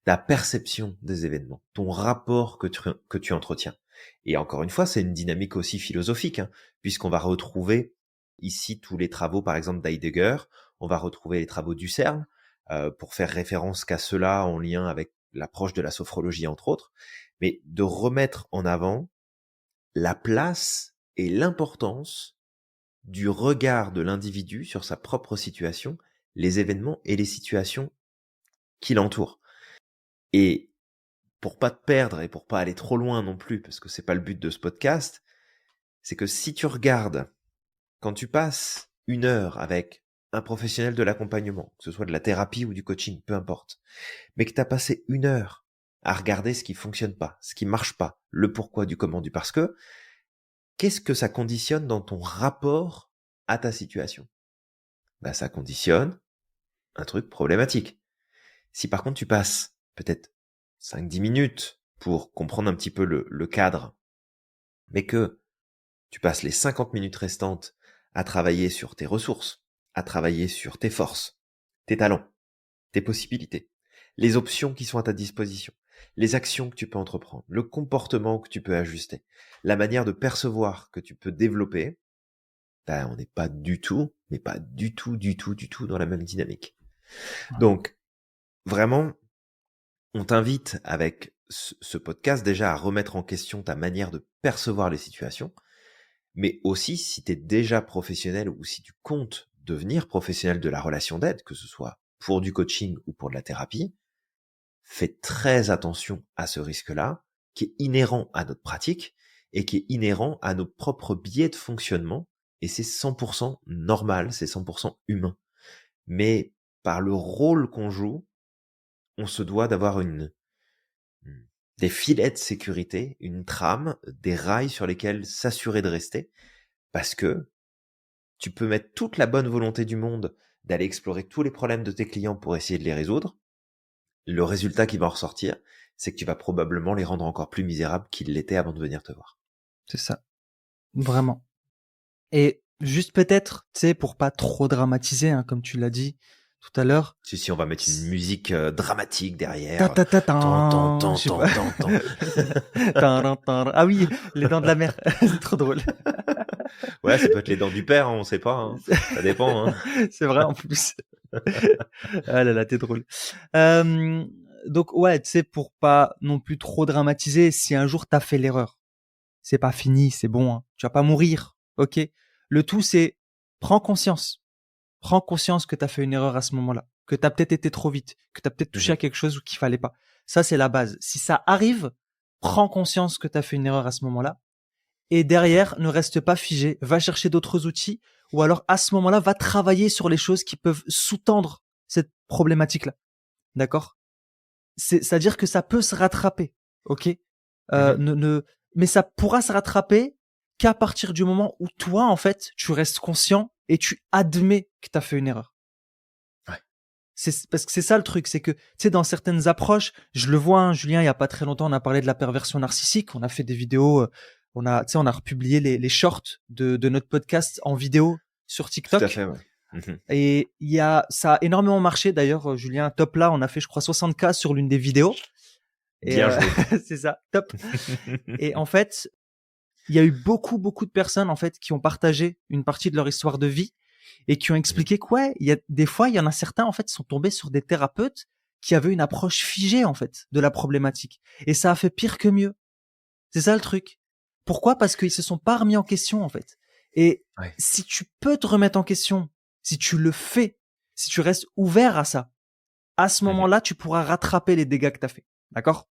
ta perception des événements, ton rapport que tu entretiens. Et encore une fois, c'est une dynamique aussi philosophique, hein, puisqu'on va retrouver ici tous les travaux, par exemple, d'Heidegger, on va retrouver les travaux d'Husserl, pour faire référence qu'à cela en lien avec l'approche de la sophrologie, entre autres, mais de remettre en avant la place et l'importance du regard de l'individu sur sa propre situation, les événements et les situations qui l'entourent. Et pour pas te perdre et pour pas aller trop loin non plus, parce que c'est pas le but de ce podcast, c'est que si tu regardes, quand tu passes 1 heure avec un professionnel de l'accompagnement, que ce soit de la thérapie ou du coaching, peu importe, mais que tu as passé 1 heure à regarder ce qui fonctionne pas, ce qui marche pas, le pourquoi du comment du parce que, qu'est-ce que ça conditionne dans ton rapport à ta situation? Bah, ça conditionne un truc problématique. Si par contre tu passes peut-être 5-10 minutes pour comprendre un petit peu le cadre, mais que tu passes les 50 minutes restantes à travailler sur tes ressources, à travailler sur tes forces, tes talents, tes possibilités, les options qui sont à ta disposition, les actions que tu peux entreprendre, le comportement que tu peux ajuster, la manière de percevoir que tu peux développer, ben, on n'est pas du tout, mais pas du tout, du tout, du tout dans la même dynamique. Ouais. Donc, vraiment, on t'invite avec ce podcast déjà à remettre en question ta manière de percevoir les situations, mais aussi si tu es déjà professionnel ou si tu comptes devenir professionnel de la relation d'aide, que ce soit pour du coaching ou pour de la thérapie, fais très attention à ce risque-là, qui est inhérent à notre pratique et qui est inhérent à nos propres biais de fonctionnement, et c'est 100% normal, c'est 100% humain. Mais par le rôle qu'on joue, on se doit d'avoir des filets de sécurité, une trame, des rails sur lesquels s'assurer de rester, parce que tu peux mettre toute la bonne volonté du monde d'aller explorer tous les problèmes de tes clients pour essayer de les résoudre. Le résultat qui va en ressortir, c'est que tu vas probablement les rendre encore plus misérables qu'ils l'étaient avant de venir te voir. C'est ça. Vraiment. Et juste peut-être, tu sais, pour pas trop dramatiser, hein, comme tu l'as dit tout à l'heure. Si on va mettre une musique dramatique Ta derrière. ta ta Tant, tant, tan, tant, je sais tant, pas. tant, tant. Tan, tan. Ah oui, les dents de la mer, c'est trop drôle. Ouais, ça peut être les dents du père, hein, on sait pas. Hein. Ça dépend. Hein. C'est vrai en plus. Ah là là, t'es drôle. Euh, donc ouais, tu sais, pour pas non plus trop dramatiser, si un jour t'as fait l'erreur, c'est pas fini, c'est bon, hein. Tu vas pas mourir, ok. Le tout c'est prends conscience. Prends conscience que t'as fait une erreur à ce moment-là, que t'as peut-être été trop vite, que t'as peut-être touché à Mhm. quelque chose qu'il fallait pas. Ça c'est la base. Si ça arrive, prends conscience que t'as fait une erreur à ce moment-là. Et derrière, ne reste pas figé, va chercher d'autres outils, ou alors à ce moment-là, va travailler sur les choses qui peuvent sous-tendre cette problématique-là. D'accord? C'est-à-dire que ça peut se rattraper, ok? Mhm. Mais ça pourra se rattraper qu'à partir du moment où toi, en fait, tu restes conscient et tu admets que tu as fait une erreur. Ouais. Parce que c'est ça le truc, c'est que, tu sais, dans certaines approches, je le vois, hein, Julien, il y a pas très longtemps, on a parlé de la perversion narcissique, on a fait des vidéos, tu sais, on a republié les shorts de notre podcast en vidéo sur Tout à TikTok. fait, ouais. Mhm. Et ça a énormément marché. D'ailleurs, Julien, top là, on a fait, je crois, 60K sur l'une des vidéos. Et Bien joué. c'est ça, top. Et en fait, il y a eu beaucoup de personnes en fait qui ont partagé une partie de leur histoire de vie et qui ont Mhm. expliqué que ouais, il y a des fois, il y en a certains en fait qui sont tombés sur des thérapeutes qui avaient une approche figée en fait de la problématique. Et ça a fait pire que mieux. C'est ça le truc. Pourquoi? Parce qu'ils se sont pas remis en question en fait. Et Ouais. si tu peux te remettre en question, si tu le fais, si tu restes ouvert à ça, à ce Mhm. moment-là, tu pourras rattraper les dégâts que tu as fait. D'accord?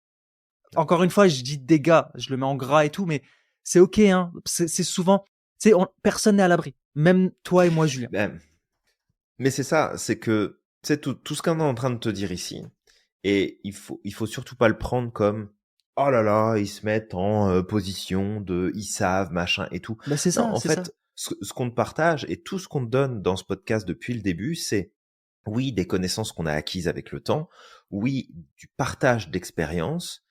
Encore une fois, je dis dégâts, je le mets en gras et tout, mais c'est ok, hein. C'est souvent, tu sais, personne n'est à l'abri. Même toi et moi, Julien. Ben, mais c'est ça, c'est que c'est tout ce qu'on est en train de te dire ici, et il faut surtout pas le prendre comme oh là là, ils se mettent en position de ils savent machin et tout. Bah, c'est Non, ça, en c'est ça. fait, ce qu'on te partage et tout ce qu'on te donne dans ce podcast depuis le début, c'est oui des connaissances qu'on a acquises avec le temps, oui du partage d'expériences,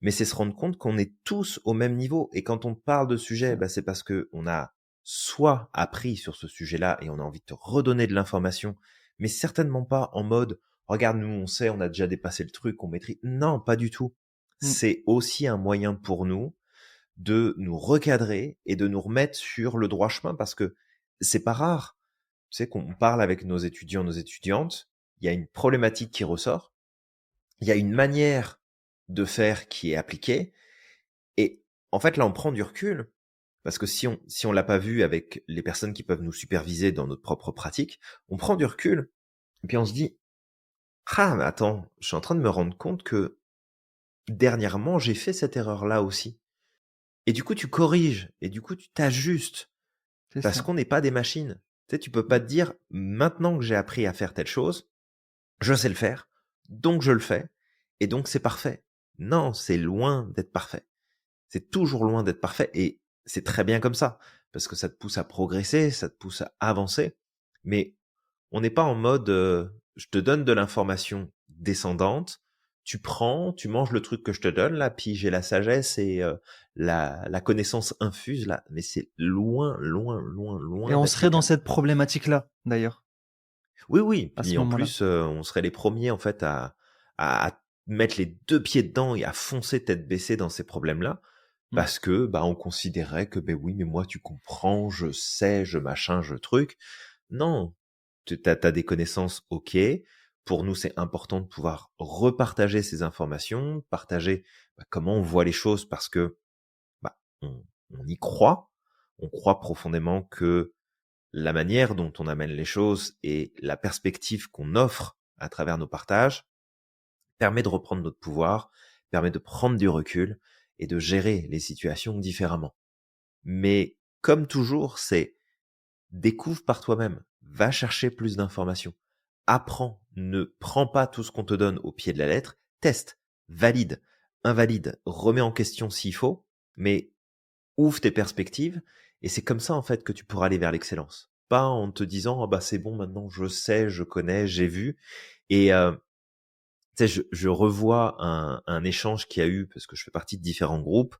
mais c'est se rendre compte qu'on est tous au même niveau. Et quand on parle de sujet, bah, c'est parce que on a soit appris sur ce sujet-là et on a envie de te redonner de l'information, mais certainement pas en mode regarde, nous on sait, on a déjà dépassé le truc, on maîtrise. Non, pas du tout. Mm. C'est aussi un moyen pour nous de nous recadrer et de nous remettre sur le droit chemin, parce que c'est pas rare. Tu sais, qu'on parle avec nos étudiants, nos étudiantes, il y a une problématique qui ressort, il y a une manière de faire qui est appliquée, et en fait là on prend du recul, parce que si on l'a pas vu avec les personnes qui peuvent nous superviser dans notre propre pratique, on prend du recul, et puis on se dit ah mais attends, je suis en train de me rendre compte que dernièrement j'ai fait cette erreur là aussi, et du coup tu corriges, et du coup tu t'ajustes, C'est parce ça. qu'on n'est pas des machines. Tu sais, tu peux pas te dire maintenant que j'ai appris à faire telle chose, je sais le faire, donc je le fais, et donc c'est parfait. Non, c'est loin d'être parfait. C'est toujours loin d'être parfait, et c'est très bien comme ça, parce que ça te pousse à progresser, ça te pousse à avancer, mais on n'est pas en mode je te donne de l'information descendante, tu prends, tu manges le truc que je te donne, là, puis j'ai la sagesse et la connaissance infuse, là, mais c'est loin, loin, loin, Et loin on d'être le serait dans cas. cette problématique-là, d'ailleurs, Oui, oui, à puis ce en moment-là. plus, on serait les premiers en fait à mettre les 2 pieds dedans et à foncer tête baissée dans ces problèmes-là, Mmh. parce que, on considérait que, oui, mais moi, tu comprends, je sais, je machin, je truc. Non, tu as des connaissances, OK. Pour nous, c'est important de pouvoir repartager ces informations, partager, comment on voit les choses parce que, on y croit. On croit profondément que la manière dont on amène les choses et la perspective qu'on offre à travers nos partages permet de reprendre notre pouvoir, permet de prendre du recul et de gérer les situations différemment. Mais comme toujours, c'est découvre par toi-même, va chercher plus d'informations, apprends, ne prends pas tout ce qu'on te donne au pied de la lettre, teste, valide, invalide, remets en question s'il faut, mais ouvre tes perspectives et c'est comme ça en fait que tu pourras aller vers l'excellence. Pas en te disant «Ah bah c'est bon maintenant je sais, je connais, j'ai vu» et tu sais je revois un échange qu'il y a eu parce que je fais partie de différents groupes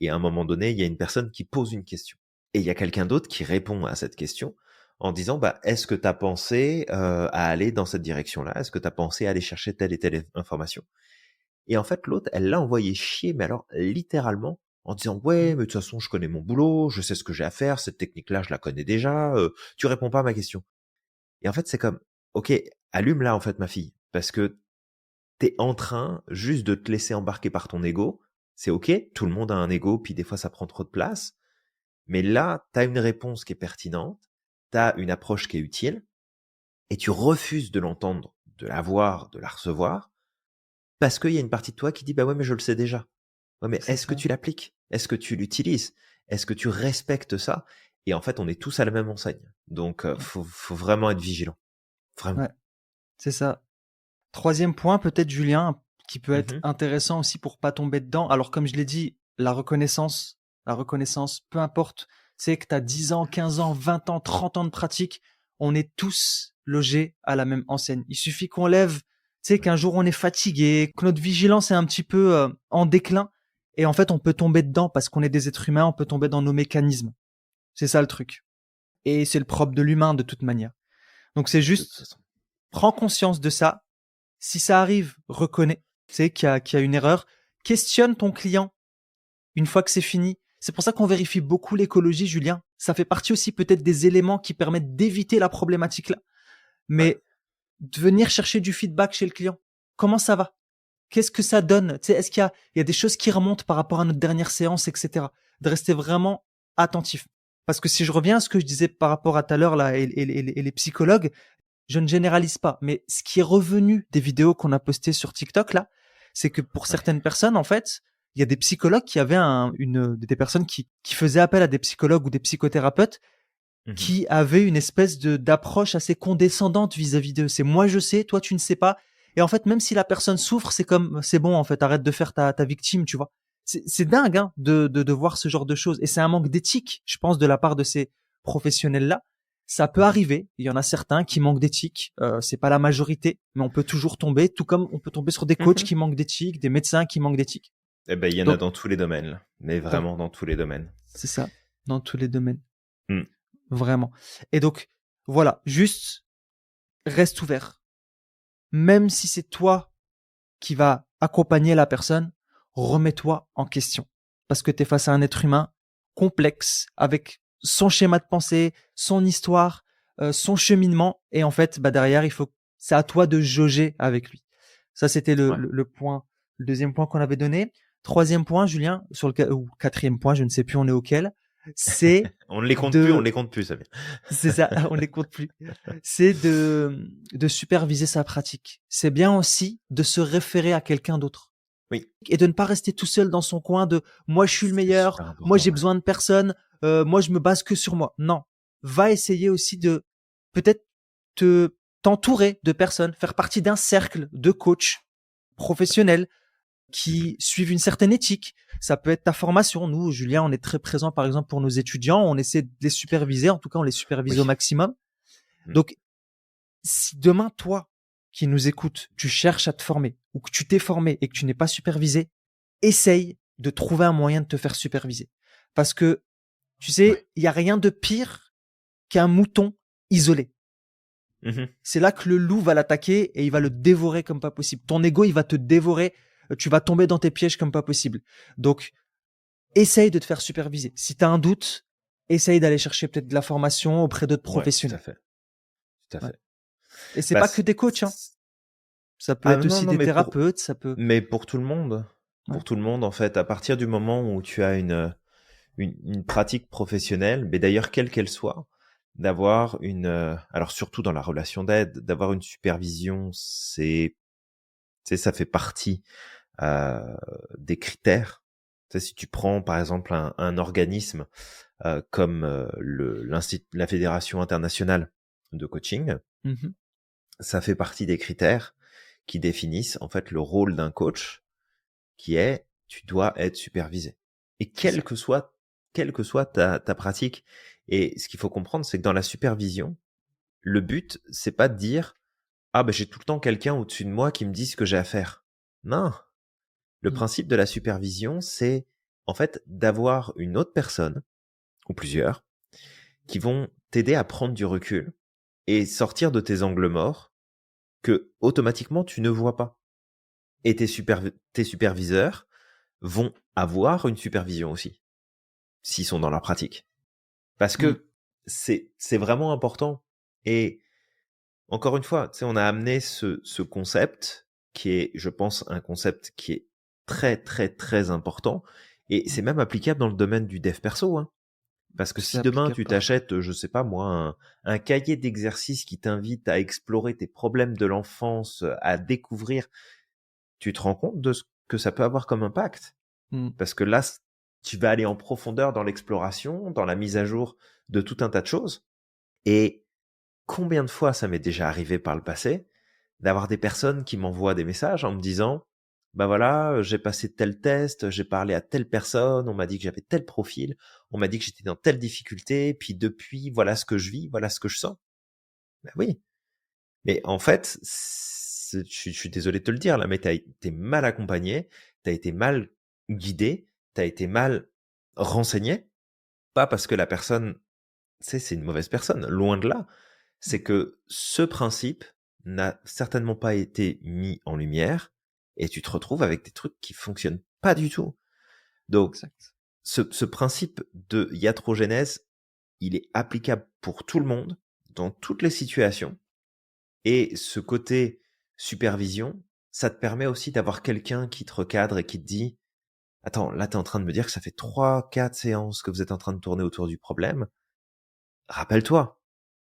et à un moment donné, il y a une personne qui pose une question et il y a quelqu'un d'autre qui répond à cette question en disant «Est-ce que tu as pensé, à aller dans cette direction-là? Est-ce que tu as pensé à aller chercher telle et telle information?» Et en fait, l'autre, elle l'a envoyé chier, mais alors littéralement, en disant Mmh. ouais, mais de toute façon, je connais mon boulot, je sais ce que j'ai à faire, cette technique-là, je la connais déjà. Tu réponds pas à ma question. Et en fait, c'est comme ok, allume là en fait, ma fille, parce que t'es en train juste de te laisser embarquer par ton ego. C'est ok, tout le monde a un ego, puis des fois ça prend trop de place. Mais là, t'as une réponse qui est pertinente, t'as une approche qui est utile, et tu refuses de l'entendre, de la voir, de la recevoir, parce qu'il y a une partie de toi qui dit bah ouais, mais je le sais déjà. Ouais, mais C'est est-ce que ça. tu l'appliques? Est-ce que tu l'utilises? Est-ce que tu respectes ça? Et en fait, on est tous à la même enseigne. Donc, Mmh. faut vraiment être vigilant. Vraiment. Ouais, c'est ça. Troisième point, peut-être Julien, qui peut être Mmh. intéressant aussi pour pas tomber dedans. Alors comme je l'ai dit, la reconnaissance, peu importe, c'est que tu as 10 ans, 15 ans, 20 ans, 30 ans de pratique, on est tous logés à la même enseigne. Il suffit qu'on lève, tu sais, Ouais. qu'un jour on est fatigué, que notre vigilance est un petit peu en déclin, et en fait on peut tomber dedans parce qu'on est des êtres humains, on peut tomber dans nos mécanismes. C'est ça le truc. Et c'est le propre de l'humain de toute manière. Donc c'est De toute juste, façon. prends conscience de ça. Si ça arrive, reconnais, tu sais, qu'il y a une erreur. Questionne ton client une fois que c'est fini. C'est pour ça qu'on vérifie beaucoup l'écologie, Julien. Ça fait partie aussi peut-être des éléments qui permettent d'éviter la problématique là. Ouais. Mais de venir chercher du feedback chez le client. Comment ça va? Qu'est-ce que ça donne? Tu sais, est-ce qu'il y a des choses qui remontent par rapport à notre dernière séance, etc. De rester vraiment attentif. Parce que si je reviens à ce que je disais par rapport à tout à l'heure là et les psychologues, je ne généralise pas, mais ce qui est revenu des vidéos qu'on a postées sur TikTok là, c'est que pour Ouais. certaines personnes, en fait, il y a des psychologues qui avaient des personnes qui faisaient appel à des psychologues ou des psychothérapeutes Mmh. qui avaient une espèce d'approche assez condescendante vis-à-vis d'eux. C'est moi je sais, toi tu ne sais pas. Et en fait, même si la personne souffre, c'est comme c'est bon en fait, arrête de faire ta victime, tu vois. C'est dingue hein, de voir ce genre de choses. Et c'est un manque d'éthique, je pense, de la part de ces professionnels là. Ça peut Mmh. arriver. Il y en a certains qui manquent d'éthique. C'est pas la majorité, mais on peut toujours tomber. Tout comme on peut tomber sur des coachs Mmh. qui manquent d'éthique, des médecins qui manquent d'éthique. Et il y en a Donc, dans tous les domaines, là, mais dans- vraiment dans tous les domaines. c'est ça, dans tous les domaines, Mmh. vraiment. Et donc, voilà, juste reste ouvert. Même si c'est toi qui va accompagner la personne, remets-toi en question. Parce que tu es face à un être humain complexe, avec son schéma de pensée, son histoire, son cheminement. Et en fait, derrière, c'est à toi de jauger avec lui. Ça, c'était Ouais. le point, le deuxième point qu'on avait donné. Troisième point, Julien, ou quatrième point, je ne sais plus on est auquel, c'est On ne les compte plus, on ne de, les compte plus, ça vient. c'est ça, on les compte plus. C'est de superviser sa pratique. C'est bien aussi de se référer à quelqu'un d'autre Oui, et de ne pas rester tout seul dans son coin de moi je suis le c'est meilleur, super moi important, j'ai ouais. besoin de personne, moi je me base que sur moi. Non, va essayer aussi de peut-être te t'entourer de personnes, faire partie d'un cercle de coachs professionnels Mmh. qui suivent une certaine éthique. Ça peut être ta formation. Nous, Julien, on est très présent, par exemple, pour nos étudiants. On essaie de les superviser. En tout cas, on les supervise au Oui. maximum. Mmh. Donc, si demain, toi, qui nous écoutes, tu cherches à te former ou que tu t'es formé et que tu n'es pas supervisé, essaye de trouver un moyen de te faire superviser. Parce que, tu Ouais. sais, il n'y a rien de pire qu'un mouton isolé. Mmh. c'est là que le loup va l'attaquer et il va le dévorer comme pas possible. Ton ego, il va te dévorer. Tu vas tomber dans tes pièges comme pas possible. Donc, essaye de te faire superviser. Si tu as un doute, essaye d'aller chercher peut-être de la formation auprès d'autres Ouais, tout à professionnels. fait, tout à Ouais. fait. Et c'est Bah, pas que des coachs, hein. Ça peut ah être non, aussi non, des thérapeutes, ça peut. mais pour tout le monde. Ouais. Pour tout le monde, en fait, à partir du moment où tu as une pratique professionnelle, mais d'ailleurs quelle qu'elle soit, d'avoir alors surtout dans la relation d'aide, d'avoir une supervision, ça fait partie euh, des critères. Tu sais, si tu prends par exemple un organisme comme la Fédération internationale de coaching, Mhm. ça fait partie des critères qui définissent en fait le rôle d'un coach, qui est tu dois être supervisé. Et C'est ça. quelle que soit ta pratique. Et ce qu'il faut comprendre, c'est que dans la supervision, le but, c'est pas de dire ah ben j'ai tout le temps quelqu'un au-dessus de moi qui me dit ce que j'ai à faire. Non, le Mm. principe de la supervision, c'est en fait d'avoir une autre personne ou plusieurs qui vont t'aider à prendre du recul et sortir de tes angles morts que automatiquement tu ne vois pas. Et tes superviseurs vont avoir une supervision aussi, s'ils sont dans leur pratique. Parce Mm. que c'est vraiment important. Et encore une fois, tu sais, on a amené ce concept qui est, je pense, un concept qui est très, très, très important. Et Mm. c'est même applicable dans le domaine du dev perso, hein. Parce que C'est si demain applicable tu partout. t'achètes, je sais pas moi, un cahier d'exercices qui t'invite à explorer tes problèmes de l'enfance, à découvrir, tu te rends compte de ce que ça peut avoir comme impact. Mm. Parce que là, tu vas aller en profondeur dans l'exploration, dans la mise à jour de tout un tas de choses. Et combien de fois ça m'est déjà arrivé par le passé d'avoir des personnes qui m'envoient des messages en me disant, bah voilà, j'ai passé tel test, j'ai parlé à telle personne, on m'a dit que j'avais tel profil, on m'a dit que j'étais dans telle difficulté, puis depuis, voilà ce que je vis, voilà ce que je sens. Ben oui. Mais en fait, je suis désolé de te le dire là, mais t'as été mal accompagné, t'as été mal guidé, t'as été mal renseigné, pas parce que la personne, tu sais, c'est une mauvaise personne, loin de là. C'est que ce principe n'a certainement pas été mis en lumière et tu te retrouves avec des trucs qui fonctionnent pas du tout. Donc, Exact. ce principe de iatrogénèse, il est applicable pour tout le monde, dans toutes les situations. Et ce côté supervision, ça te permet aussi d'avoir quelqu'un qui te recadre et qui te dit, attends, là, tu es en train de me dire que ça fait 3, 4 séances que vous êtes en train de tourner autour du problème. Rappelle-toi,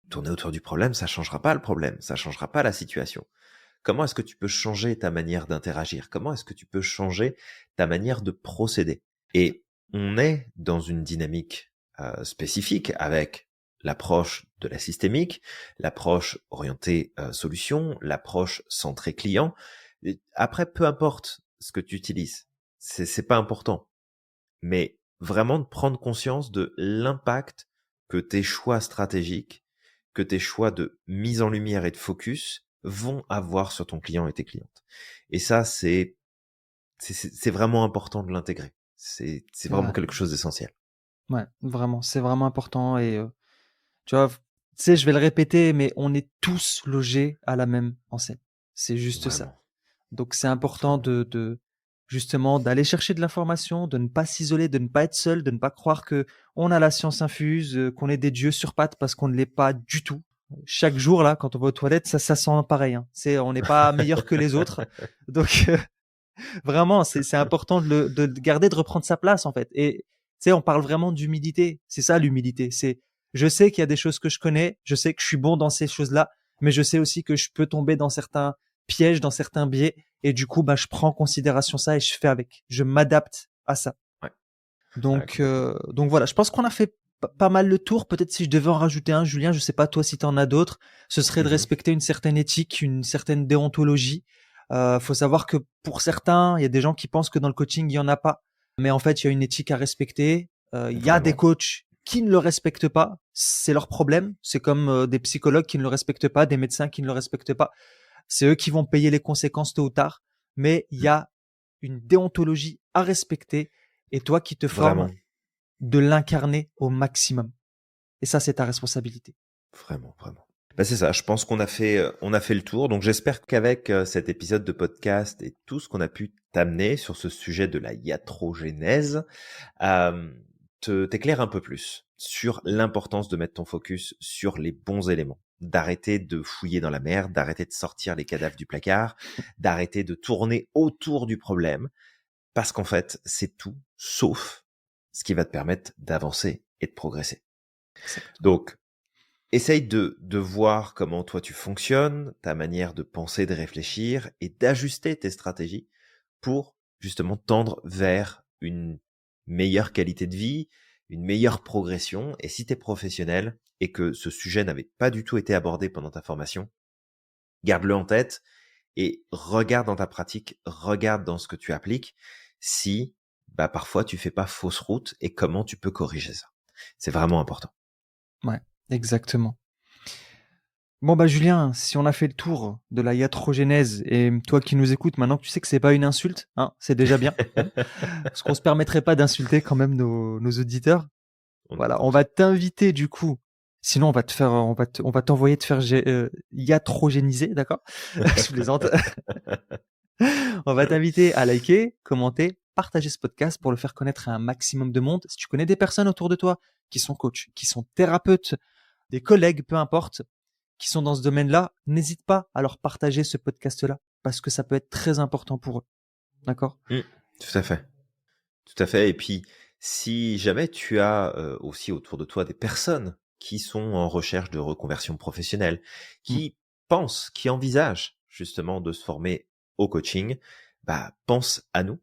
tourner autour du problème, ça changera pas le problème, ça changera pas la situation. Comment est-ce que tu peux changer ta manière d'interagir? Comment est-ce que tu peux changer ta manière de procéder? Et on est dans une dynamique spécifique avec l'approche de la systémique, l'approche orientée solution, l'approche centrée client. Et après, peu importe ce que tu utilises, c'est pas important, mais vraiment de prendre conscience de l'impact que tes choix stratégiques, que tes choix de mise en lumière et de focus vont avoir sur ton client et tes clientes. Et ça, c'est vraiment important de l'intégrer. C'est vraiment Ouais. quelque chose d'essentiel. Ouais, vraiment, c'est vraiment important et tu vois, tu sais, je vais le répéter, mais on est tous logés à la même enseigne. C'est juste ça. Vraiment, Donc c'est important vraiment. de justement d'aller chercher de l'information, de ne pas s'isoler, de ne pas être seul, de ne pas croire que on a la science infuse, qu'on est des dieux sur pattes parce qu'on ne l'est pas du tout. Chaque jour là, quand on va aux toilettes, ça sent pareil, hein. On n'est pas meilleur que les autres. Donc vraiment, c'est important de garder, de reprendre sa place en fait. Et tu sais, on parle vraiment d'humilité. C'est ça l'humilité. C'est je sais qu'il y a des choses que je connais, je sais que je suis bon dans ces choses-là, mais je sais aussi que je peux tomber dans certains pièges, dans certains biais, et du coup, bah, je prends en considération ça et je fais avec. Je m'adapte à ça. Ouais, ouais, complètement. Donc voilà. Je pense qu'on a fait pas mal le tour. Peut-être si je devais en rajouter un, Julien, je sais pas toi si tu en as d'autres, ce serait de Mhm. respecter une certaine éthique, une certaine déontologie. Faut savoir que pour certains, il y a des gens qui pensent que dans le coaching il y en a pas, mais en fait il y a une éthique à respecter. Il y a des Vraiment. coachs qui ne le respectent pas, c'est leur problème. C'est comme des psychologues qui ne le respectent pas, des médecins qui ne le respectent pas. C'est eux qui vont payer les conséquences tôt ou tard. Mais il y Mm. a une déontologie à respecter et toi qui te formes Vraiment, de l'incarner au maximum. Et ça, c'est ta responsabilité. vraiment, vraiment. Bah, c'est ça, je pense on a fait le tour. Donc j'espère qu'avec cet épisode de podcast et tout ce qu'on a pu t'amener sur ce sujet de la iatrogénèse, euh, t'éclaire un peu plus sur l'importance de mettre ton focus sur les bons éléments, d'arrêter de fouiller dans la merde, d'arrêter de sortir les cadavres du placard, d'arrêter de tourner autour du problème, parce qu'en fait, c'est tout sauf ce qui va te permettre d'avancer et de progresser. Exactement. Donc, essaye de voir comment toi tu fonctionnes, ta manière de penser, de réfléchir et d'ajuster tes stratégies pour justement tendre vers une meilleure qualité de vie, une meilleure progression. Et si tu es professionnel et que ce sujet n'avait pas du tout été abordé pendant ta formation, garde-le en tête et regarde dans ta pratique, regarde dans ce que tu appliques si parfois tu fais pas fausse route et comment tu peux corriger ça. C'est vraiment important. Ouais, exactement. Bon bah Julien, si on a fait le tour de la iatrogénèse et toi qui nous écoutes maintenant que tu sais que c'est pas une insulte, hein, c'est déjà bien, hein, parce qu'on se permettrait pas d'insulter quand même nos auditeurs. On ne Voilà, on pense va t'inviter du coup. Sinon, on va t'envoyer te faire iatrogéniser, d'accord? Je plaisante. On va t'inviter à liker, commenter, partager ce podcast pour le faire connaître à un maximum de monde. Si tu connais des personnes autour de toi qui sont coachs, qui sont thérapeutes, des collègues, peu importe, qui sont dans ce domaine-là, n'hésite pas à leur partager ce podcast-là parce que ça peut être très important pour eux. D'accord? Mmh, tout à fait. Tout à fait. Et puis, si jamais tu as aussi autour de toi des personnes qui sont en recherche de reconversion professionnelle, Mm. qui pensent, qui envisagent justement de se former au coaching, pense à nous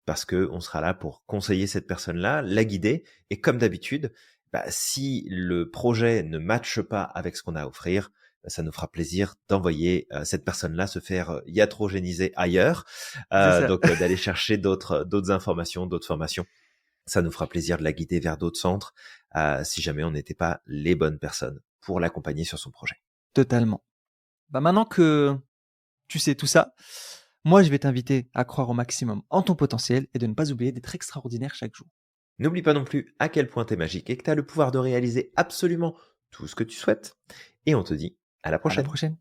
parce que on sera là pour conseiller cette personne-là, la guider. Et comme d'habitude, si le projet ne matche pas avec ce qu'on a à offrir, ça nous fera plaisir d'envoyer cette personne-là se faire iatrogéniser ailleurs, C'est ça. donc d'aller chercher d'autres informations, d'autres formations. Ça nous fera plaisir de la guider vers d'autres centres si jamais on n'était pas les bonnes personnes pour l'accompagner sur son projet. Totalement. Bah maintenant que tu sais tout ça, moi je vais t'inviter à croire au maximum en ton potentiel et de ne pas oublier d'être extraordinaire chaque jour. N'oublie pas non plus à quel point t'es magique et que t'as le pouvoir de réaliser absolument tout ce que tu souhaites. Et on te dit à la À la prochaine. prochaine.